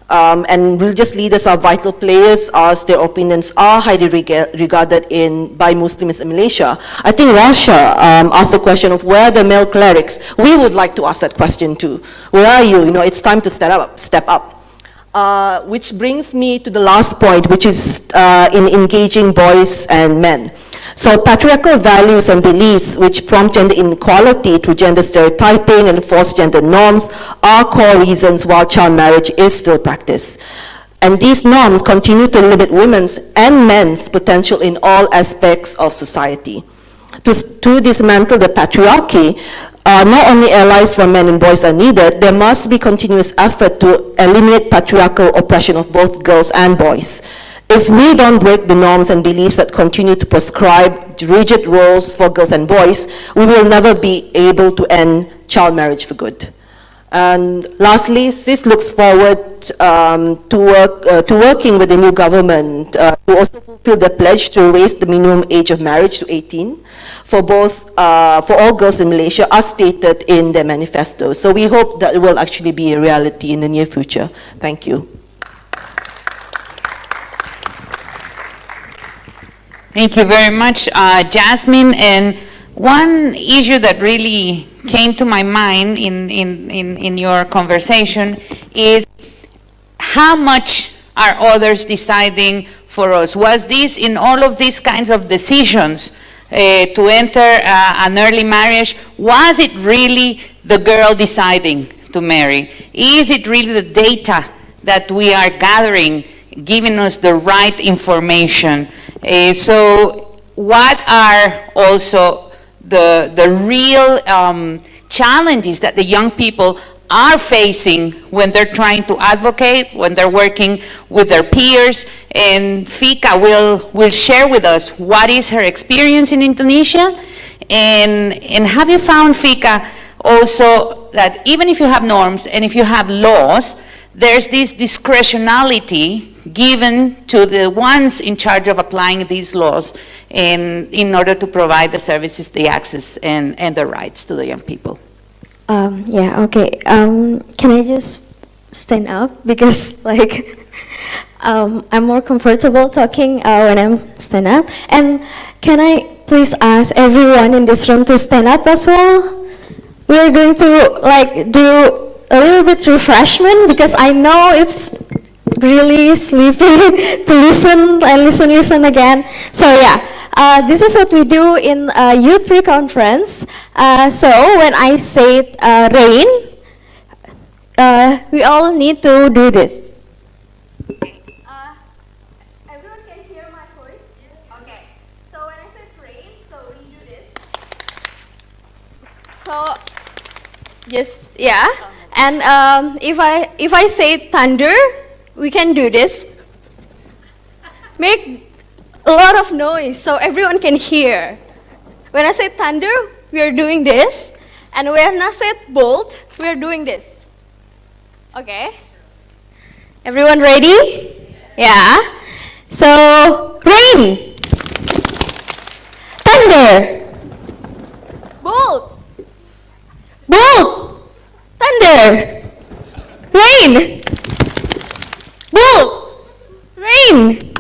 S4: And religious leaders are vital players as their opinions are highly regarded by Muslims in Malaysia. I think Rasha asked the question of where are the male clerics. We would like to ask that question too. Where are you? It's time to step up. Which brings me to the last point, which is in engaging boys and men. So patriarchal values and beliefs which prompt gender inequality through gender stereotyping and forced gender norms are core reasons why child marriage is still practiced. And these norms continue to limit women's and men's potential in all aspects of society. To dismantle the patriarchy, not only allies for men and boys are needed, there must be continuous effort to eliminate patriarchal oppression of both girls and boys. If we don't break the norms and beliefs that continue to prescribe rigid roles for girls and boys, we will never be able to end child marriage for good. And lastly, CIS looks forward to working with the new government to also fulfill the pledge to raise the minimum age of marriage to 18 for all girls in Malaysia, as stated in their manifesto. So we hope that it will actually be a reality in the near future. Thank you.
S1: Thank you very much, Yasmin. And one issue that really came to my mind in your conversation is how much are others deciding for us? Was this in all of these kinds of decisions to enter an early marriage, was it really the girl deciding to marry? Is it really the data that we are gathering giving us the right information? So what are also the real challenges that the young people are facing when they're trying to advocate, when they're working with their peers? And Fika will share with us what is her experience in Indonesia. And have you found, Fika, also that even if you have norms and if you have laws, there's this discretionality given to the ones in charge of applying these laws in order to provide the services, the access, and the rights to the young people?
S5: Yeah, okay. Can I just stand up? Because, like, I'm more comfortable talking when I'm stand up. And can I please ask everyone in this room to stand up as well? We're going to, like, do a little bit refreshment because I know it's really sleepy to listen and listen again. So, yeah. This is what we do in youth pre-conference. So when I say rain, we all need to do this. Everyone can hear my voice? Okay. So when I say rain, so we do this. So just, yeah. And if I say thunder, we can do this. Make a lot of noise so everyone can hear. When I say thunder, we are doing this. And when I say bolt, we are doing this. Okay? Everyone ready? Yeah. So, rain. Thunder. Bolt. Bolt. Thunder. Rain. Bolt. Rain.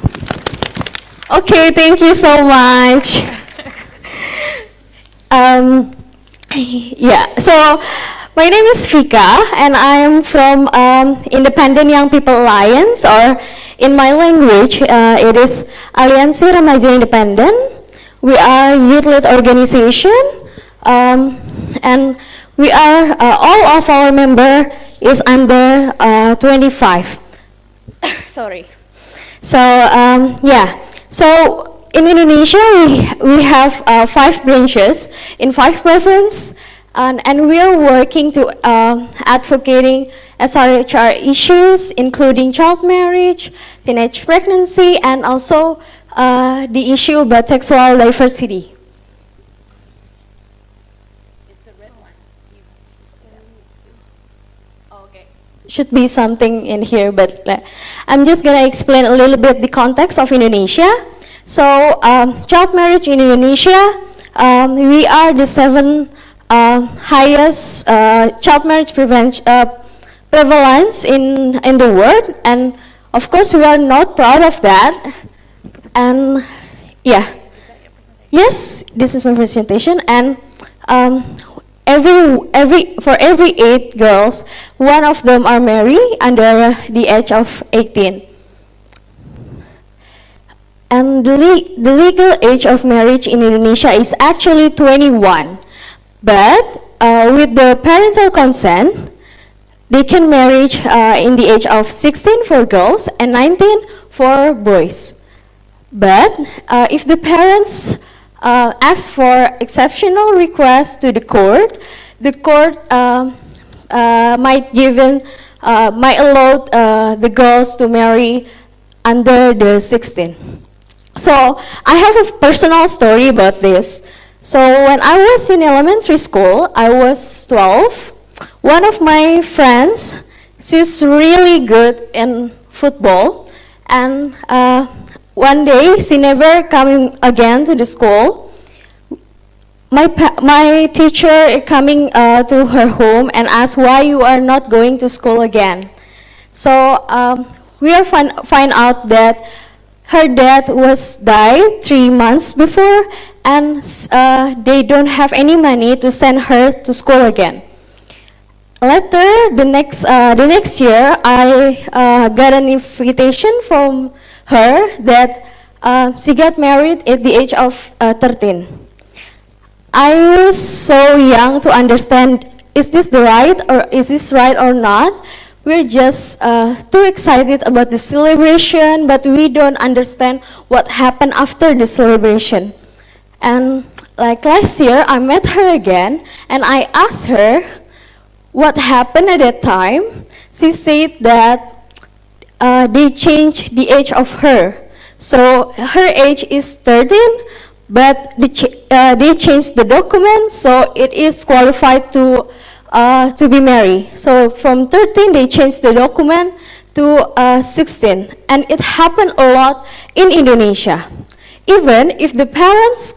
S5: Okay, thank you so much. Yeah, so my name is Fika, and I am from Independent Young People Alliance, or in my language, it is Aliansi Remaja Independent. We are a youth-led organization, and we are, all of our member is under 25. Sorry. So, yeah. So in Indonesia, we have 5 branches in 5 provinces, and we are working to advocating SRHR issues, including child marriage, teenage pregnancy, and also the issue about sexual diversity.
S1: It's the red one.
S5: Okay. Should be something in here, but I'm just going to explain a little bit the context of Indonesia. So, child marriage in Indonesia, we are the 7th highest child marriage prevalence in the world, and of course we are not proud of that. And yeah, yes, this is my presentation. And for every 8 girls, 1 of them are married under the age of 18. And the legal age of marriage in Indonesia is actually 21. But with the parental consent, they can marry in the age of 16 for girls and 19 for boys. But if the parents ask for exceptional requests to the court might allow the girls to marry under the 16. So I have a personal story about this. So when I was in elementary school, I was 12. One of my friends, she's really good in football, and one day she never coming again to the school. My teacher coming to her home and asked why you are not going to school again. So we are find out that her dad was died 3 months before, and they don't have any money to send her to school again. Later, the next year, I got an invitation from her that she got married at the age of 13. I was so young to understand, is this right or not? We're just too excited about the celebration, but we don't understand what happened after the celebration. And like last year, I met her again, and I asked her what happened at that time. She said that they changed the age of her. So her age is 13, but they changed the document, so it is qualified to be married. So from 13, they changed the document to 16. And it happened a lot in Indonesia. Even if the parents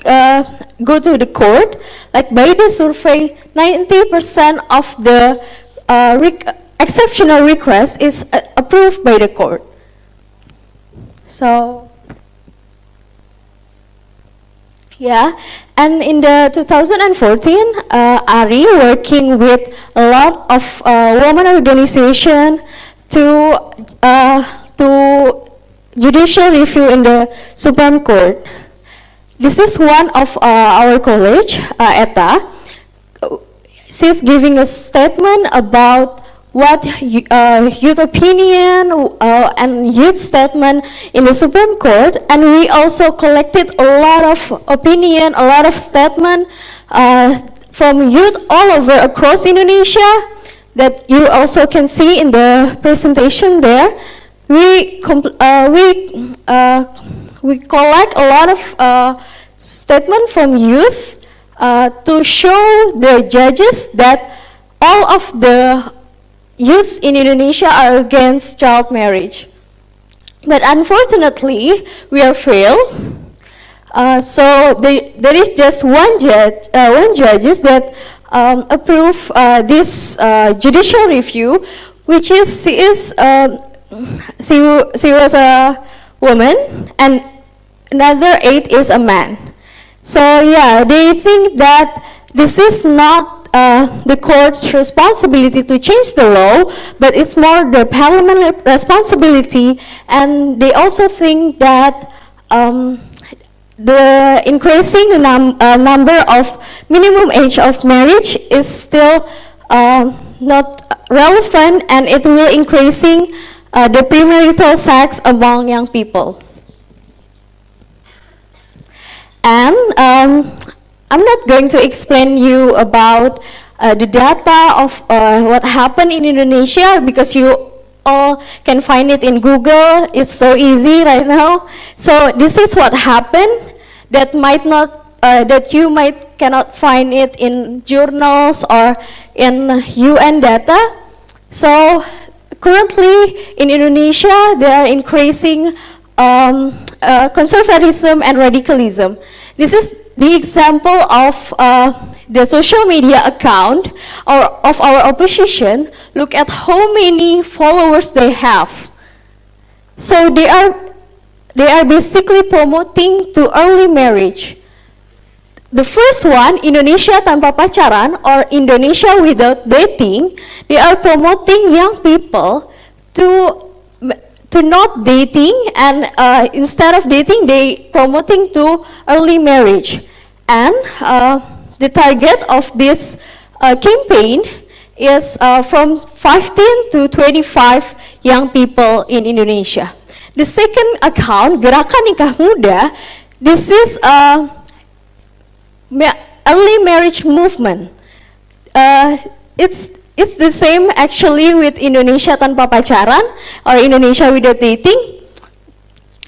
S5: go to the court, like by the survey, 90% of the exceptional request is approved by the court. So, yeah, and in the 2014, Ari working with a lot of women organization to judicial review in the Supreme Court. This is one of our college, ETA. She's giving a statement about what youth opinion and youth statement in the Supreme Court, and we also collected a lot of opinion, a lot of statement from youth all over across Indonesia that you also can see in the presentation there. We collect a lot of statement from youth to show the judges that all of the youth in Indonesia are against child marriage. But unfortunately, we are failed. So there is just one judges that approve this judicial review, which is she was a woman, and another 8 is a man. So yeah, they think that this is not the court's responsibility to change the law, but it's more the parliament responsibility. And they also think that the increasing number of minimum age of marriage is still not relevant, and it will increasing the premarital sex among young people. And I'm not going to explain you about the data of what happened in Indonesia, because you all can find it in Google. It's so easy right now. So this is what happened that you cannot find it in journals or in UN data. So currently in Indonesia, they are increasing conservatism and radicalism. This is the example of the social media account of our opposition. Look at how many followers they have. So they are basically promoting to early marriage. The first one, Indonesia Tanpa Pacaran, or Indonesia Without Dating, they are promoting young people to to not dating, and instead of dating, they promoting to early marriage. And the target of this campaign is from 15 to 25 young people in Indonesia. The second account, Gerakan Nikah Muda, this is early marriage movement. It's the same actually with Indonesia Tanpa Pacaran or Indonesia Without Dating.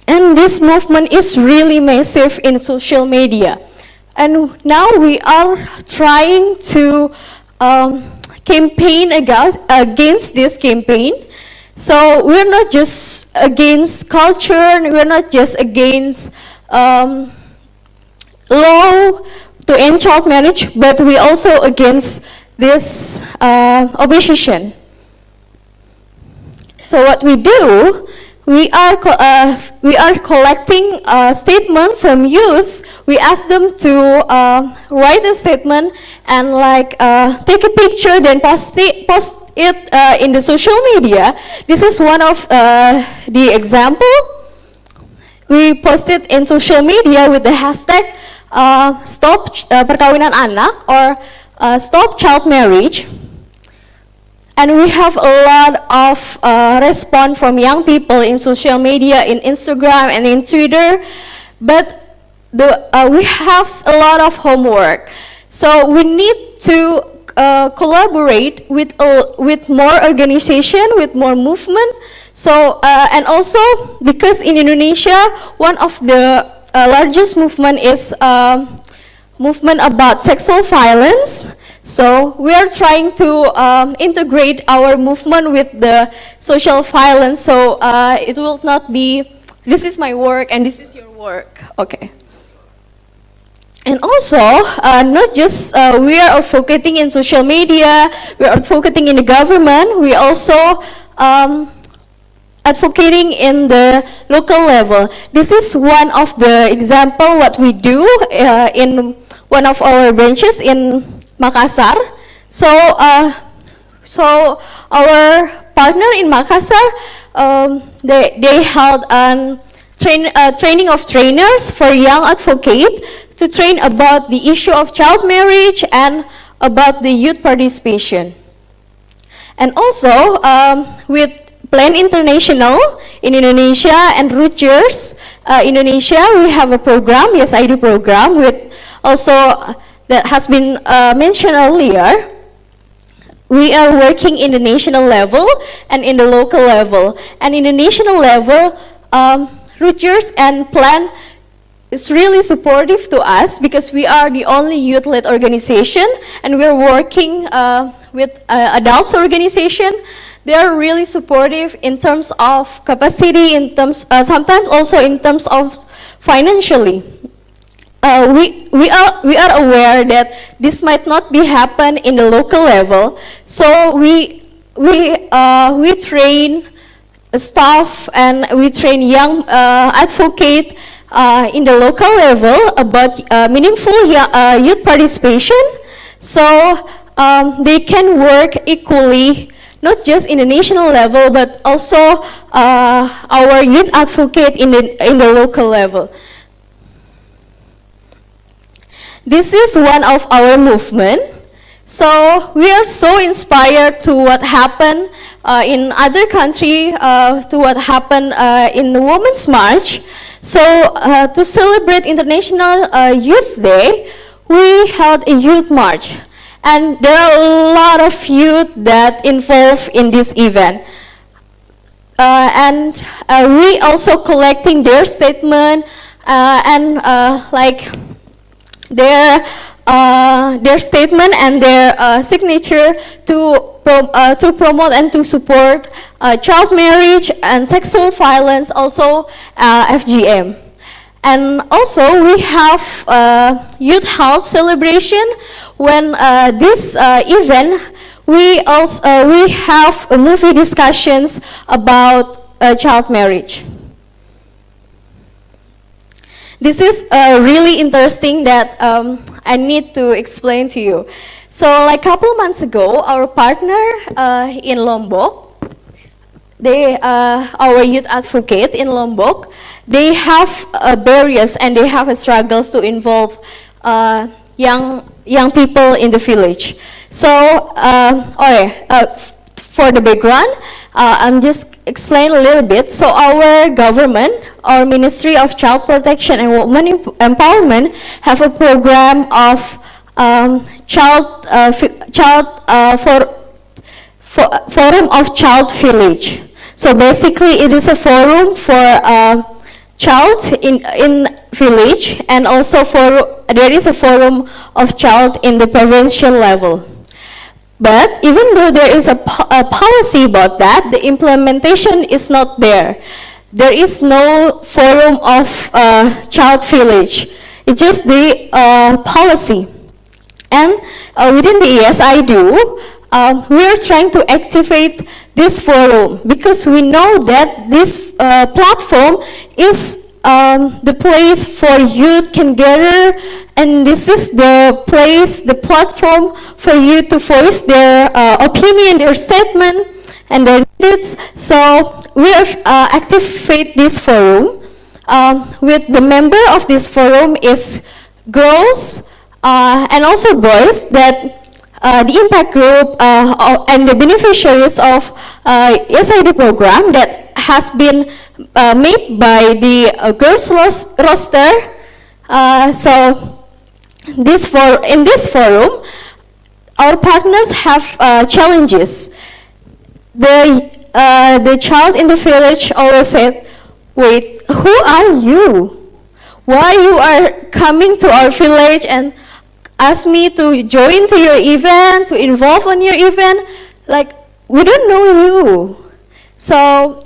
S5: And this movement is really massive in social media. And now we are trying to campaign against this campaign. So we're not just against culture, we're not just against law to end child marriage, but we also against this opposition. So what we do, we are collecting a statement from youth. We ask them to write a statement and take a picture, then post it in the social media. This is one of the example. We posted in social media with the hashtag Stop Perkawinan Anak or Stop Child Marriage. And we have a lot of response from young people in social media, in Instagram and in Twitter. But we have a lot of homework. So we need to collaborate with more organization, with more movement. So and also because in Indonesia, one of the largest movement is movement about sexual violence. So we are trying to integrate our movement with the social violence. So it will not be, this is my work and this is your work. Okay. And also, not just we are advocating in social media, we are advocating in the government, we also advocating in the local level. This is one of the example what we do in one of our branches in Makassar. So, our partner in Makassar, they held training of trainers for young advocate to train about the issue of child marriage and about the youth participation. And also, with Plan International in Indonesia and Rutgers Indonesia, we have a program, Yes I Do program, with also that has been mentioned earlier. We are working in the national level and in the local level. And in the national level, Rutgers and Plan is really supportive to us because we are the only youth-led organization and we're working with adults organization. They are really supportive in terms of capacity, in terms sometimes also in terms of financially. We are aware that this might not be happen in the local level, so we train staff and we train young advocate in the local level about meaningful youth participation, so they can work equally, not just in the national level, but also our youth advocate in the local level. This is one of our movement. So we are so inspired to what happened in other country, to what happened in the Women's March. So to celebrate International Youth Day, we held a youth march. And there are a lot of youth that involved in this event. And we also collecting their statement and their statement and their signature to promote and to support child marriage and sexual violence, also FGM. And also we have youth health celebration. When this event, we have movie discussions about child marriage. This is really interesting that I need to explain to you. So like a couple months ago, our partner in Lombok, our youth advocate in Lombok, they have barriers and they have struggles to involve young people in the village. So, for the background, I'm just explain a little bit. So our government, our Ministry of Child Protection and Women Empowerment, have a program of Forum of Child Village. So basically, it is a forum for child in village, and also there is a forum of child in the provincial level. But even though there is a policy about that, the implementation is not there. There is no forum of child village. It's just the policy. And within the ESIDU, we are trying to activate this forum because we know that this platform is the place for youth can gather, and this is the place, the platform for you to voice their opinion, their statement, and their needs. So we activate this forum. With the member of this forum is girls and also boys, that the impact group and the beneficiaries of ESID program that has been made by the girls roster. So in this forum, our partners have challenges. The child in the village always said, "Wait, who are you? Why you are coming to our village and ask me to join to your event, to involve on your event? Like, we don't know you." So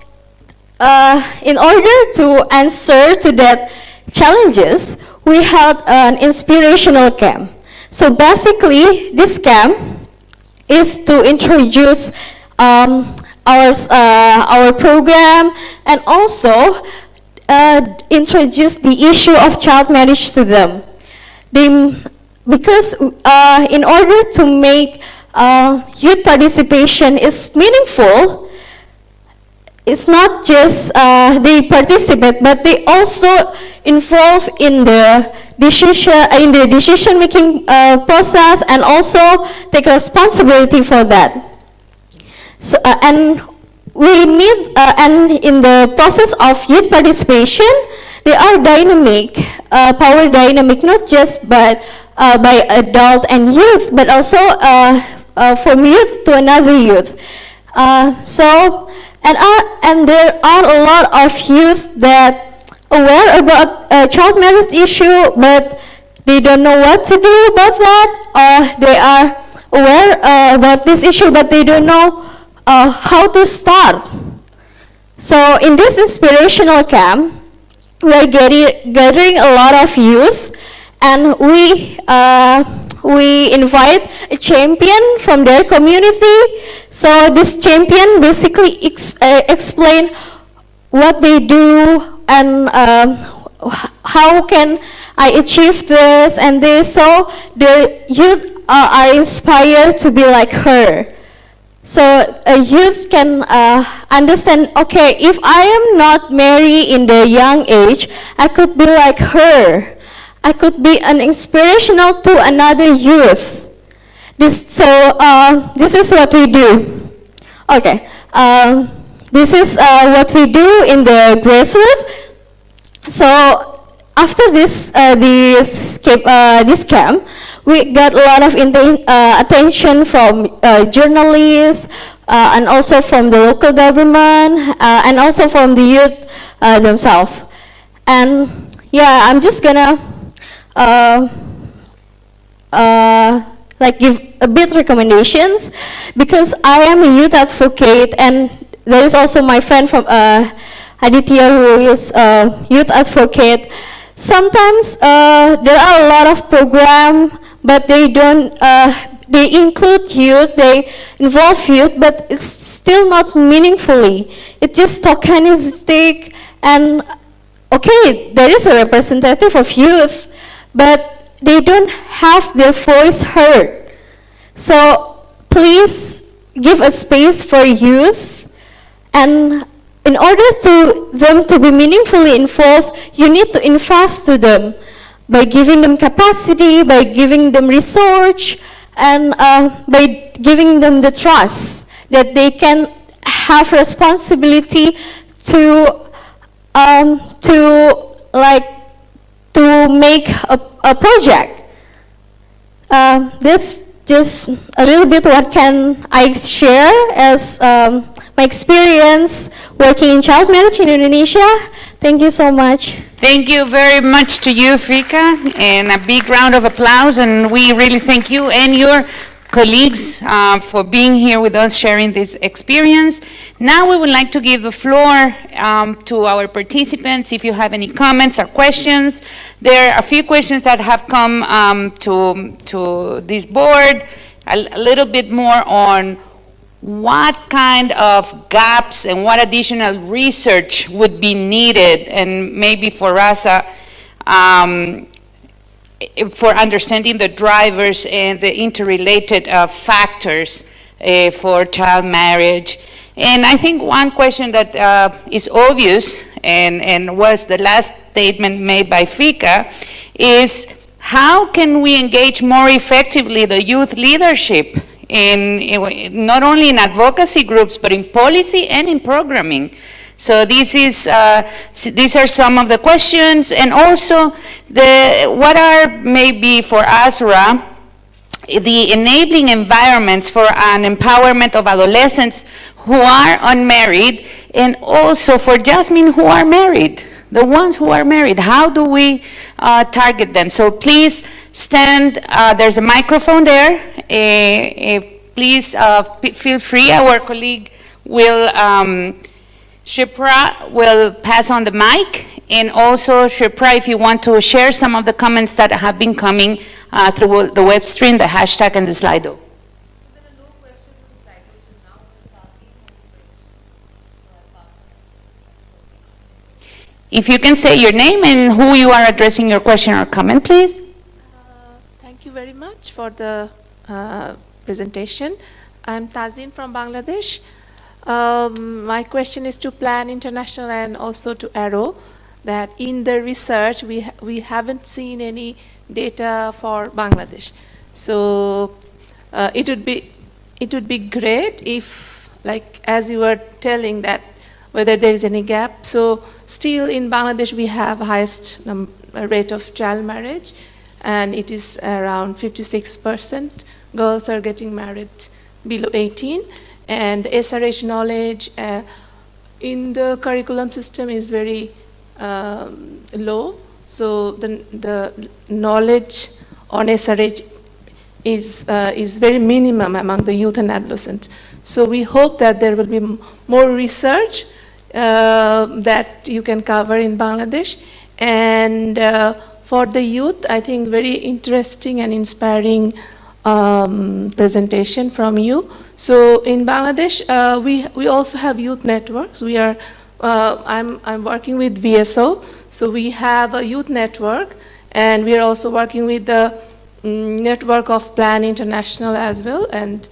S5: in order to answer to that challenges, we held an inspirational camp. So basically, this camp is to introduce our program, and also introduce the issue of child marriage to them. Because in order to make youth participation is meaningful, it's not just they participate, but they also involve in the decision-making process, and also take responsibility for that. So, and we need, and in the process of youth participation, they are dynamic, power dynamic, not just by adult and youth, but also from youth to another youth. And there are a lot of youth that aware about child marriage issue, but they don't know what to do about that, or they are aware about this issue, but they don't know how to start. So in this inspirational camp, we are gathering a lot of youth, and we invite a champion from their community. So this champion basically explain what they do, and how can I achieve this and this. So the youth are inspired to be like her. So a youth can understand, okay, if I am not married in the young age, I could be like her. I could be an inspirational to another youth. This is what we do. Okay, this is what we do in the grassroots. So after this camp, we got a lot of attention from journalists, and also from the local government, and also from the youth themselves. And yeah, I'm just gonna like give a bit recommendations, because I am a youth advocate, and there is also my friend from Aditya, who is a youth advocate. Sometimes there are a lot of programs, but they don't, they include youth, they involve youth, but it's still not meaningfully. It's just tokenistic, and okay, there is a representative of youth, but they don't have their voice heard. So please give a space for youth, And in order to them to be meaningfully involved, you need to invest to them by giving them capacity, by giving them research, and by giving them the trust that they can have responsibility to make a project. This just a little bit what can I share as my experience working in child marriage in Indonesia. Thank you so much.
S1: Thank you very much to you, Fika, and a big round of applause. And we really thank you and your colleagues for being here with us, sharing this experience. Now we would like to give the floor to our participants. If you have any comments or questions, there are a few questions that have come to this board, a little bit more on what kind of gaps and what additional research would be needed, and maybe for Rasha, for understanding the drivers and the interrelated factors for child marriage. And I think one question that is obvious, and was the last statement made by Fika, is how can we engage more effectively the youth leadership in not only in advocacy groups, but in policy and in programming? So these are some of the questions, and also what are maybe for Azra the enabling environments for an empowerment of adolescents who are unmarried, and also for Yasmin who are married, the ones who are married. How do we target them? So please stand, there's a microphone there. Please feel free. Our colleague will, Shipra will pass on the mic, and also Shipra, if you want to share some of the comments that have been coming through the web stream, the hashtag and the Slido. If you can say your name and who you are addressing your question or comment, please.
S6: Thank you very much for the presentation. I'm Tazin from Bangladesh. My question is to Plan International and also to Arrow, that in the research we haven't seen any data for Bangladesh. So it would be great if, like as you were telling, that whether there is any gap. So still in Bangladesh we have highest rate of child marriage, and it is around 56%. Girls are getting married below 18. And the SRH knowledge in the curriculum system is very low. So the knowledge on SRH is very minimum among the youth and adolescents. So we hope that there will be more research that you can cover in Bangladesh. And for the youth, I think very interesting and inspiring presentation from you. So in Bangladesh, we also have youth networks. We are, I'm working with VSO, so we have a youth network, and we are also working with the network of Plan International as well, and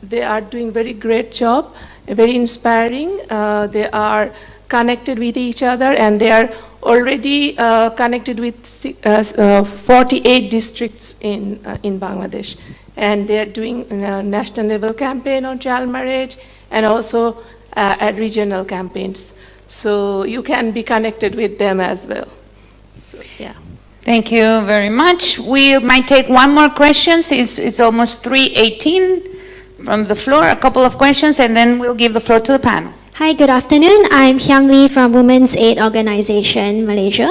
S6: they are doing very great job, very inspiring. They are connected with each other, and they are already connected with 48 districts in Bangladesh. And they are doing a national level campaign on child marriage, and also at regional campaigns. So you can be connected with them as well. So, yeah.
S1: Thank you very much. We might take one more question. It's almost 3:18 from the floor, a couple of questions, and then we'll give the floor to the panel.
S5: Hi, good afternoon. I'm Hyang Lee from Women's Aid Organization, Malaysia.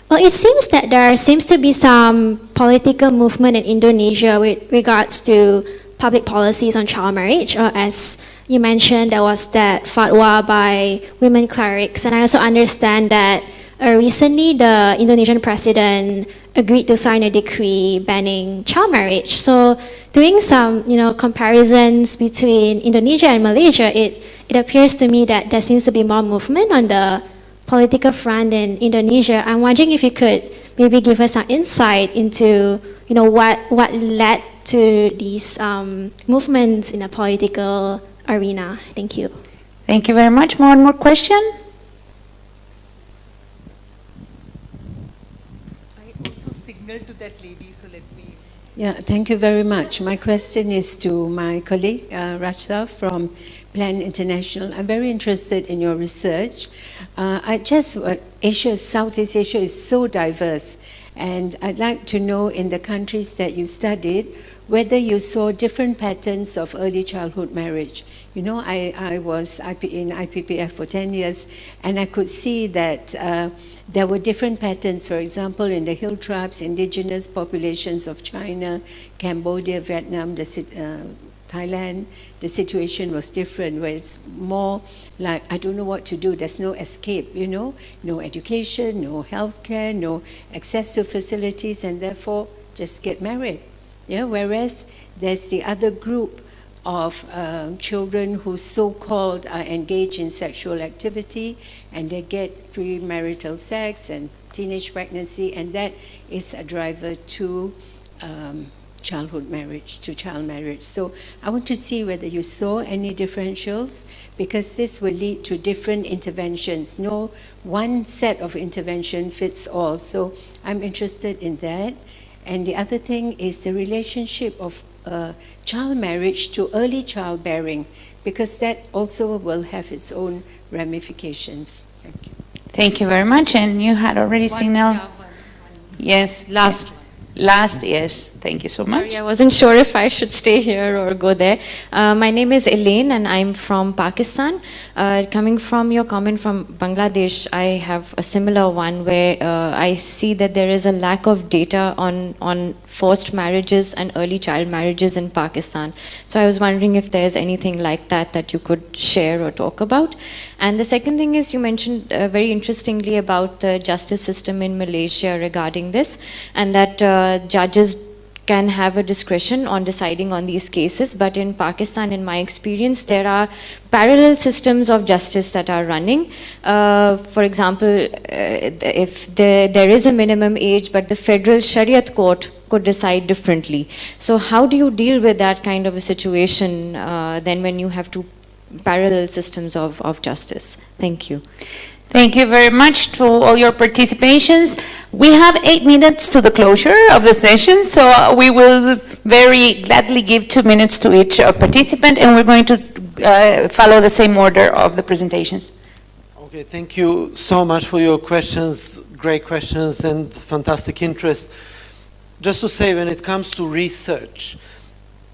S5: Well, it seems that there seems to be some political movement in Indonesia with regards to public policies on child marriage. As you mentioned, there was that fatwa by women clerics, and I also understand that recently the Indonesian president agreed to sign a decree banning child marriage. So doing some comparisons between Indonesia and Malaysia, it appears to me that there seems to be more movement on the political front in Indonesia. I'm wondering if you could maybe give us some insight into what led to these movements in the political arena. Thank you.
S1: Thank you very much. One more question?
S7: I also signaled to that lady, so let me.
S8: Yeah, thank you very much. My question is to my colleague, Rasha from Plan International. I'm very interested in your research. Asia, Southeast Asia is so diverse, and I'd like to know in the countries that you studied, whether you saw different patterns of early childhood marriage. You know, I was in IPPF for 10 years, and I could see that there were different patterns. For example, in the hill tribes, indigenous populations of China, Cambodia, Vietnam, Thailand, the situation was different, where it's more like, I don't know what to do, there's no escape, you know, no education, no healthcare, no access to facilities, and therefore just get married. Yeah, whereas there's the other group of children who so-called are engaged in sexual activity, and they get premarital sex and teenage pregnancy, and that is a driver to childhood marriage, to child marriage. So I want to see whether you saw any differentials, because this will lead to different interventions. No one set of intervention fits all. So I'm interested in that. And the other thing is the relationship of child marriage to early childbearing, because that also will have its own ramifications. Thank you.
S1: Thank you very much. And you had already signaled. Yes, last, yes. Thank you so much.
S9: Sorry, I wasn't sure if I should stay here or go there. My name is Elaine, and I'm from Pakistan. Coming from your comment from Bangladesh, I have a similar one where I see that there is a lack of data on forced marriages and early child marriages in Pakistan. So I was wondering if there's anything like that that you could share or talk about. And the second thing is, you mentioned very interestingly about the justice system in Malaysia regarding this, and that judges can have a discretion on deciding on these cases. But in Pakistan, in my experience, there are parallel systems of justice that are running. For example, if there is a minimum age, but the federal Shariat court could decide differently. So how do you deal with that kind of a situation then when you have two parallel systems of justice? Thank you.
S1: Thank you very much to all your participations. We have 8 minutes to the closure of the session, so we will very gladly give 2 minutes to each participant, and we're going to follow the same order of the presentations.
S2: Okay, thank you so much for your questions, great questions and fantastic interest. Just to say, when it comes to research,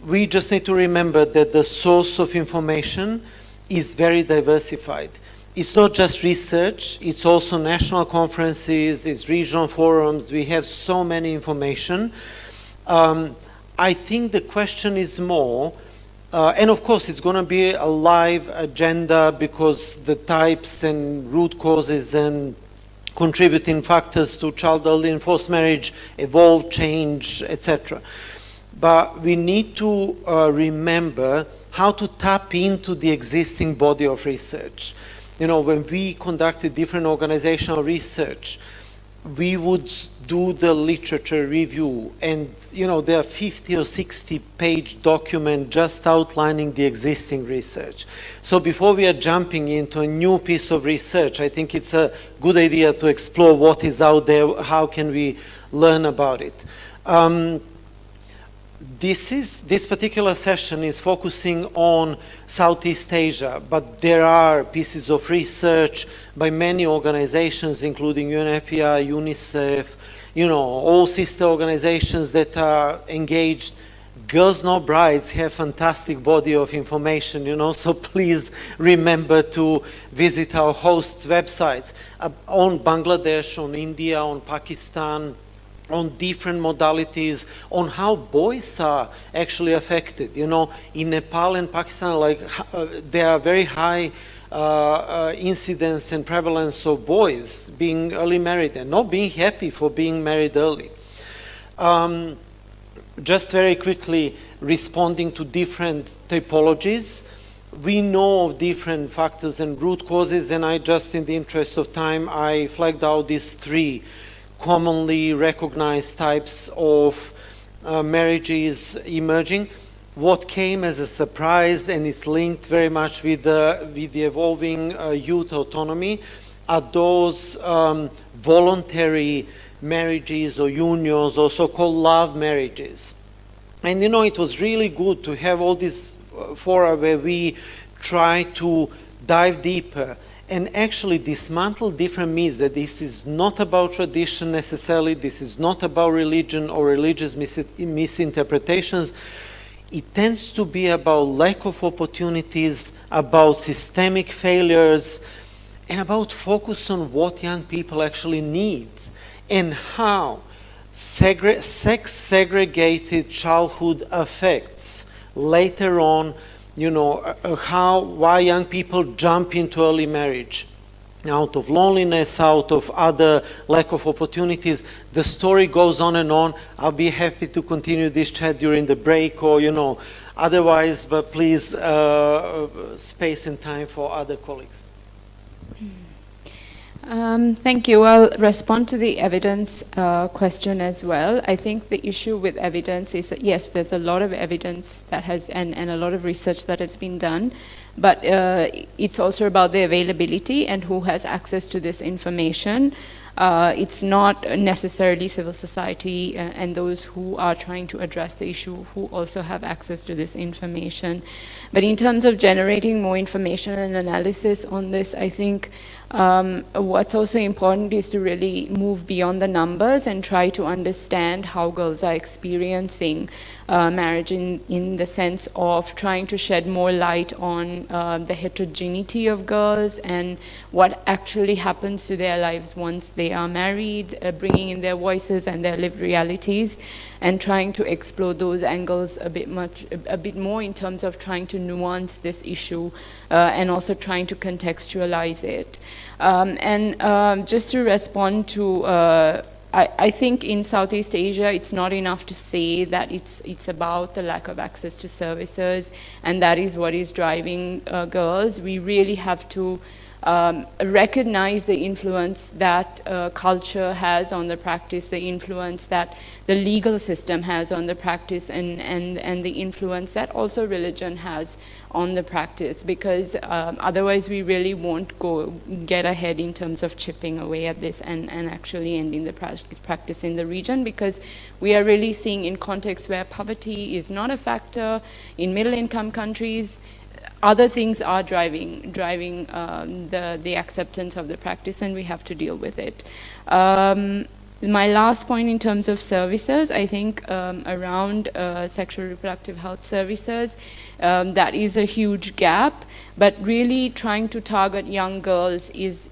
S2: we just need to remember that the source of information is very diversified. It's not just research, it's also national conferences, it's regional forums, we have so many information. I think the question is more, and of course it's going to be a live agenda because the types and root causes and contributing factors to child early and forced marriage evolve, change, etc. But we need to remember how to tap into the existing body of research. You know, when we conducted different organizational research, we would do the literature review, and you know, there are 50 or 60 page document just outlining the existing research. So before we are jumping into a new piece of research, I think it's a good idea to explore what is out there, how can we learn about it. This particular session is focusing on Southeast Asia, but there are pieces of research by many organizations, including UNFPA, UNICEF, you know, all sister organizations that are engaged. Girls No Brides have fantastic body of information, you know, so please remember to visit our hosts' websites on Bangladesh, on India, on Pakistan, on different modalities, on how boys are actually affected. You know, in Nepal and Pakistan, like there are very high incidence and prevalence of boys being early married and not being happy for being married early. Just very quickly responding to different typologies. We know of different factors and root causes, and I just, in the interest of time, I flagged out these 3 commonly recognized types of marriages emerging. what came as a surprise, and it's linked very much with the evolving youth autonomy, are those voluntary marriages or unions or so-called love marriages. And you know, it was really good to have all these fora where we try to dive deeper and actually dismantle different myths, that this is not about tradition necessarily, this is not about religion or religious misinterpretations. It tends to be about lack of opportunities, about systemic failures, and about focus on what young people actually need and how sex-segregated childhood affects later on, you know, why young people jump into early marriage out of loneliness, out of other lack of opportunities. The story goes on and on. I'll be happy to continue this chat during the break or, you know, otherwise, but please space and time for other colleagues.
S3: Thank you. I'll respond to the evidence question as well. I think the issue with evidence is that, yes, there's a lot of evidence that has, and a lot of research that has been done, but it's also about the availability and who has access to this information. It's not necessarily civil society and those who are trying to address the issue who also have access to this information. But in terms of generating more information and analysis on this, I think what's also important is to really move beyond the numbers and try to understand how girls are experiencing marriage in the sense of trying to shed more light on the heterogeneity of girls and what actually happens to their lives once they are married, bringing in their voices and their lived realities, and trying to explore those angles a bit more in terms of trying to nuance this issue and also trying to contextualize it. Just to respond to, I think in Southeast Asia, it's not enough to say that it's about the lack of access to services, and that is what is driving girls. We really have to recognize the influence that culture has on the practice, the influence that the legal system has on the practice, and the influence that also religion has on the practice, because otherwise we really won't get ahead in terms of chipping away at this and actually ending the practice in the region, because we are really seeing in contexts where poverty is not a factor, in middle income countries, other things are driving the acceptance of the practice, and we have to deal with it. My last point in terms of services, I think around sexual reproductive health services, that is a huge gap, but really trying to target young girls is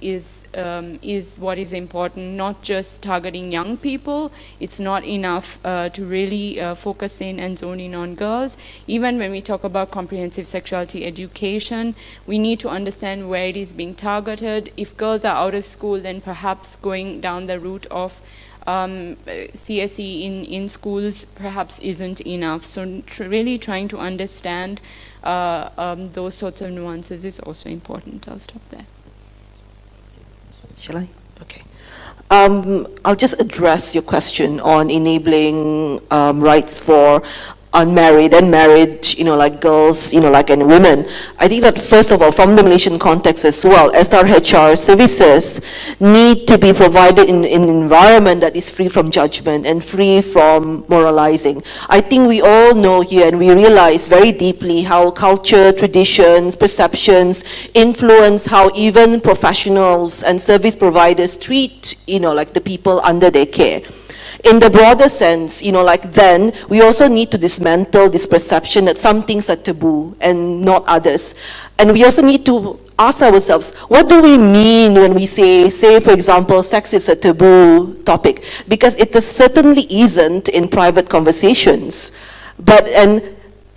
S3: what is important, not just targeting young people. It's not enough to really focus in and zone in on girls. Even when we talk about comprehensive sexuality education, we need to understand where it is being targeted. If girls are out of school, then perhaps going down the route of CSE in schools perhaps isn't enough. So really trying to understand those sorts of nuances is also important. I'll stop there.
S4: Shall I? Okay. I'll just address your question on enabling rights for unmarried and married, you know, like girls, you know, like, and women. I think that first of all, from the Malaysian context as well, SRHR services need to be provided in an environment that is free from judgment and free from moralizing. I think we all know here and we realize very deeply how culture, traditions, perceptions influence how even professionals and service providers treat, you know, like the people under their care. In the broader sense, you know, like then, we also need to dismantle this perception that some things are taboo and not others. And we also need to ask ourselves, what do we mean when we say, for example, sex is a taboo topic? Because it certainly isn't in private conversations. And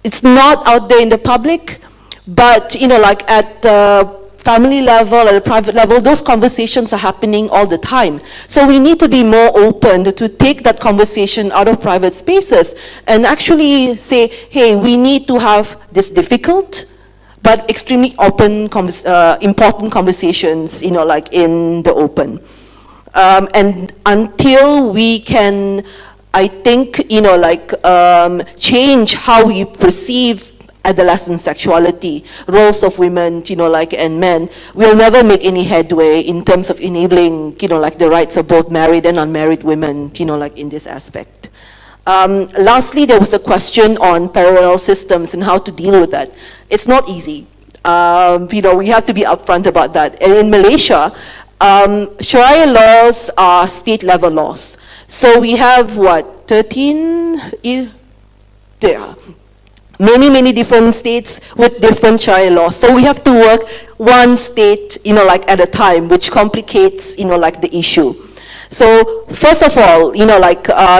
S4: it's not out there in the public, but, you know, like at the family level, at a private level, those conversations are happening all the time. So we need to be more open to take that conversation out of private spaces and actually say, hey, we need to have this difficult but extremely open, important conversations, you know, like in the open. And until we can I think, change how we perceive adolescent sexuality, roles of women, and men, will never make any headway in terms of enabling, the rights of both married and unmarried women, in this aspect. Lastly, there was a question on parallel systems and how to deal with that. It's not easy. We have to be upfront about that. And in Malaysia, Sharia laws are state-level laws. So we have, 13? Many different states with different Sharia laws. So we have to work one state, at a time, which complicates, the issue. So first of all,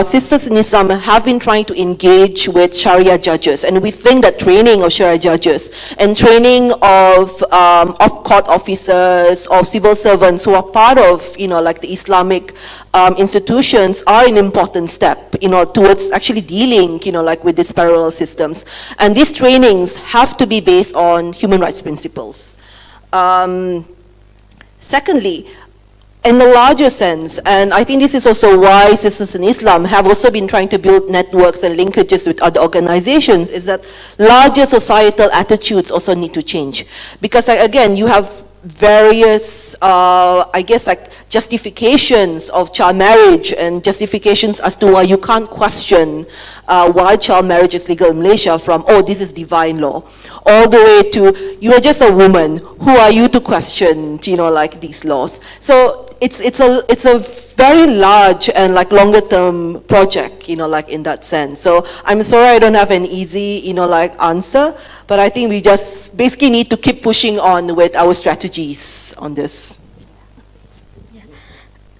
S4: sisters in Islam have been trying to engage with Sharia judges, and we think that training of Sharia judges and training of court officers, of civil servants who are part of, the Islamic institutions are an important step, towards actually dealing, with these parallel systems. And these trainings have to be based on human rights principles. Secondly, in the larger sense, and I think this is also why Sisters in Islam have also been trying to build networks and linkages with other organizations, is that larger societal attitudes also need to change. Because again, you have various, justifications of child marriage and justifications as to why you can't question why child marriage is legal in Malaysia, from, oh, this is divine law, all the way to, you are just a woman, who are you to question, these laws? So it's a very large and longer term project, in that sense. So I'm sorry I don't have an easy, answer, but I think we just basically need to keep pushing on with our strategies on this.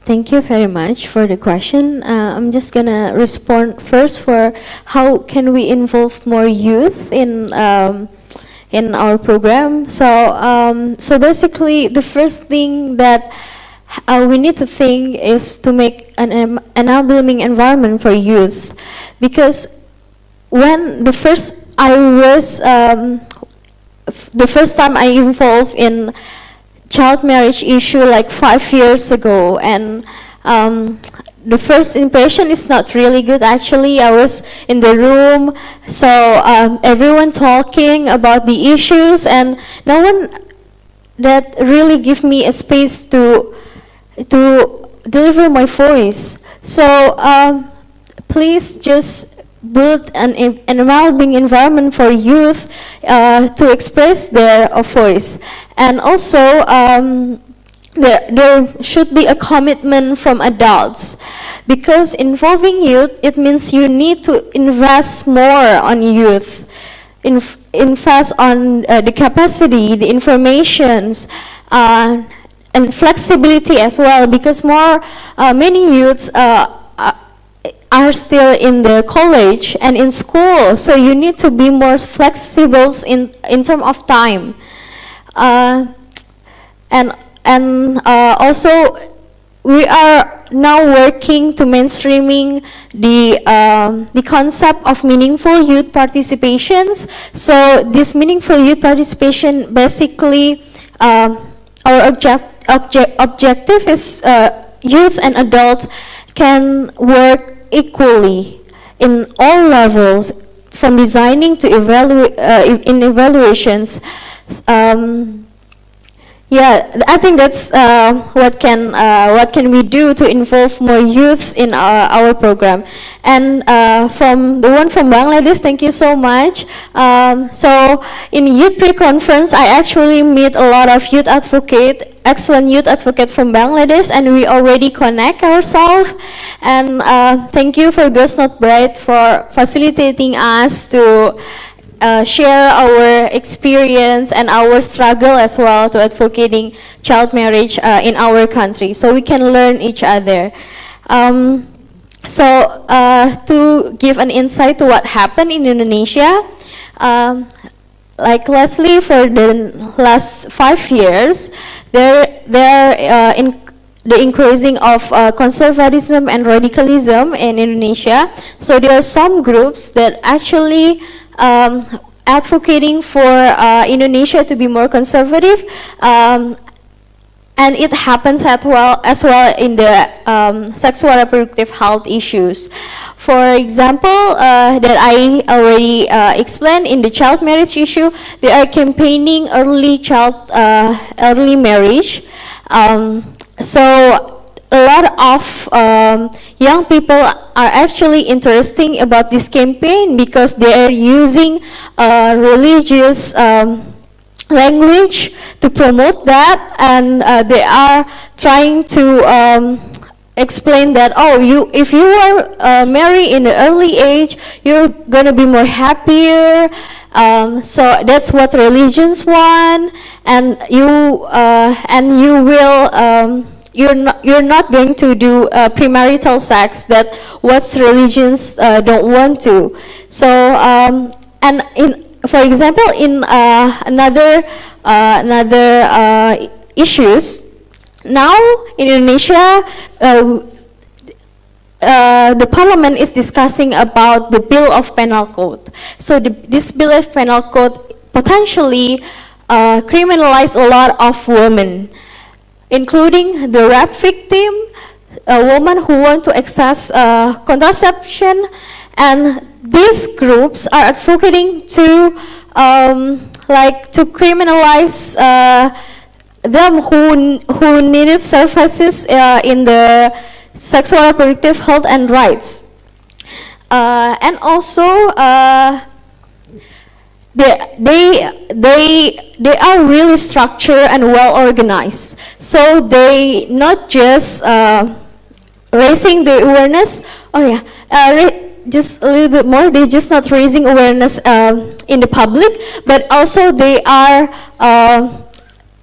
S5: Thank you very much for the question. I'm just gonna respond first for how can we involve more youth in our program. So basically, the first thing that we need to think is to make an enabling environment for youth, because when the first time I involved in child marriage issue 5 years ago, and the first impression is not really good. Actually, I was in the room, so everyone talking about the issues, and no one that really give me a space to deliver my voice. So please just build an enabling environment for youth to express their voice. And also, there should be a commitment from adults, because involving youth, it means you need to invest more on youth, invest on the capacity, the informations, and flexibility as well, because many youths are still in the college and in school, so you need to be more flexible in terms of time. And also, we are now working to mainstreaming the concept of meaningful youth participations. So this meaningful youth participation, basically, our objective is youth and adults can work equally in all levels, from designing to in evaluations. Yeah, I think that's what can we do to involve more youth in our program. And from the one from Bangladesh, thank you so much. So in youth pre-conference, I actually meet a lot of youth excellent youth advocate from Bangladesh, and we already connect ourselves. And thank you for Girls Not Bright for facilitating us to share our experience and our struggle as well to advocating child marriage in our country, so we can learn each other. So to give an insight to what happened in Indonesia, Leslie, for the last 5 years, the increasing of conservatism and radicalism in Indonesia. So there are some groups that actually advocating for Indonesia to be more conservative, And it happens as well in the sexual reproductive health issues. For example, that I already explained in the child marriage issue, they are campaigning early marriage. So a lot of young people are actually interested about this campaign because they are using religious language to promote that, and they are trying to explain that, oh, if you are married in the early age, you're gonna be more happier. So that's what religions want, and you will. You're not going to do premarital sex, that what religions don't want to. So and for example, in another issues, now in Indonesia, the parliament is discussing about the bill of penal code. So this bill of penal code potentially criminalize a lot of women, including the rape victim, a woman who want to access contraception, and these groups are advocating to to criminalize them who needed services in the sexual reproductive health and rights, and also they are really structured and well organized. So they not just raising the awareness. Just a little bit more. They're just not raising awareness in the public, but also they are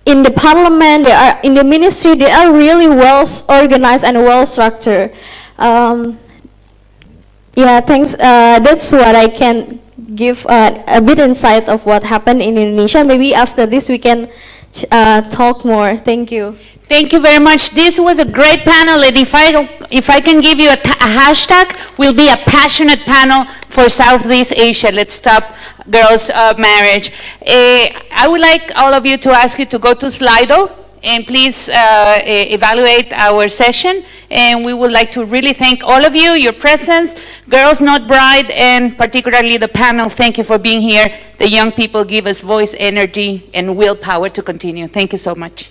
S5: in the parliament. They are in the ministry. They are really well organized and well structured. Yeah, thanks. That's what I can give a bit insight of what happened in Indonesia. Maybe after this we can talk more. Thank you.
S1: Thank you very much. This was a great panel, and if I can give you a hashtag, will be a passionate panel for Southeast Asia. Let's stop girls' marriage. I would like all of you to ask you to go to Slido and please evaluate our session. And we would like to really thank all of you, your presence, Girls Not Bride, and particularly the panel. Thank you for being here. The young people give us voice, energy, and willpower to continue. Thank you so much.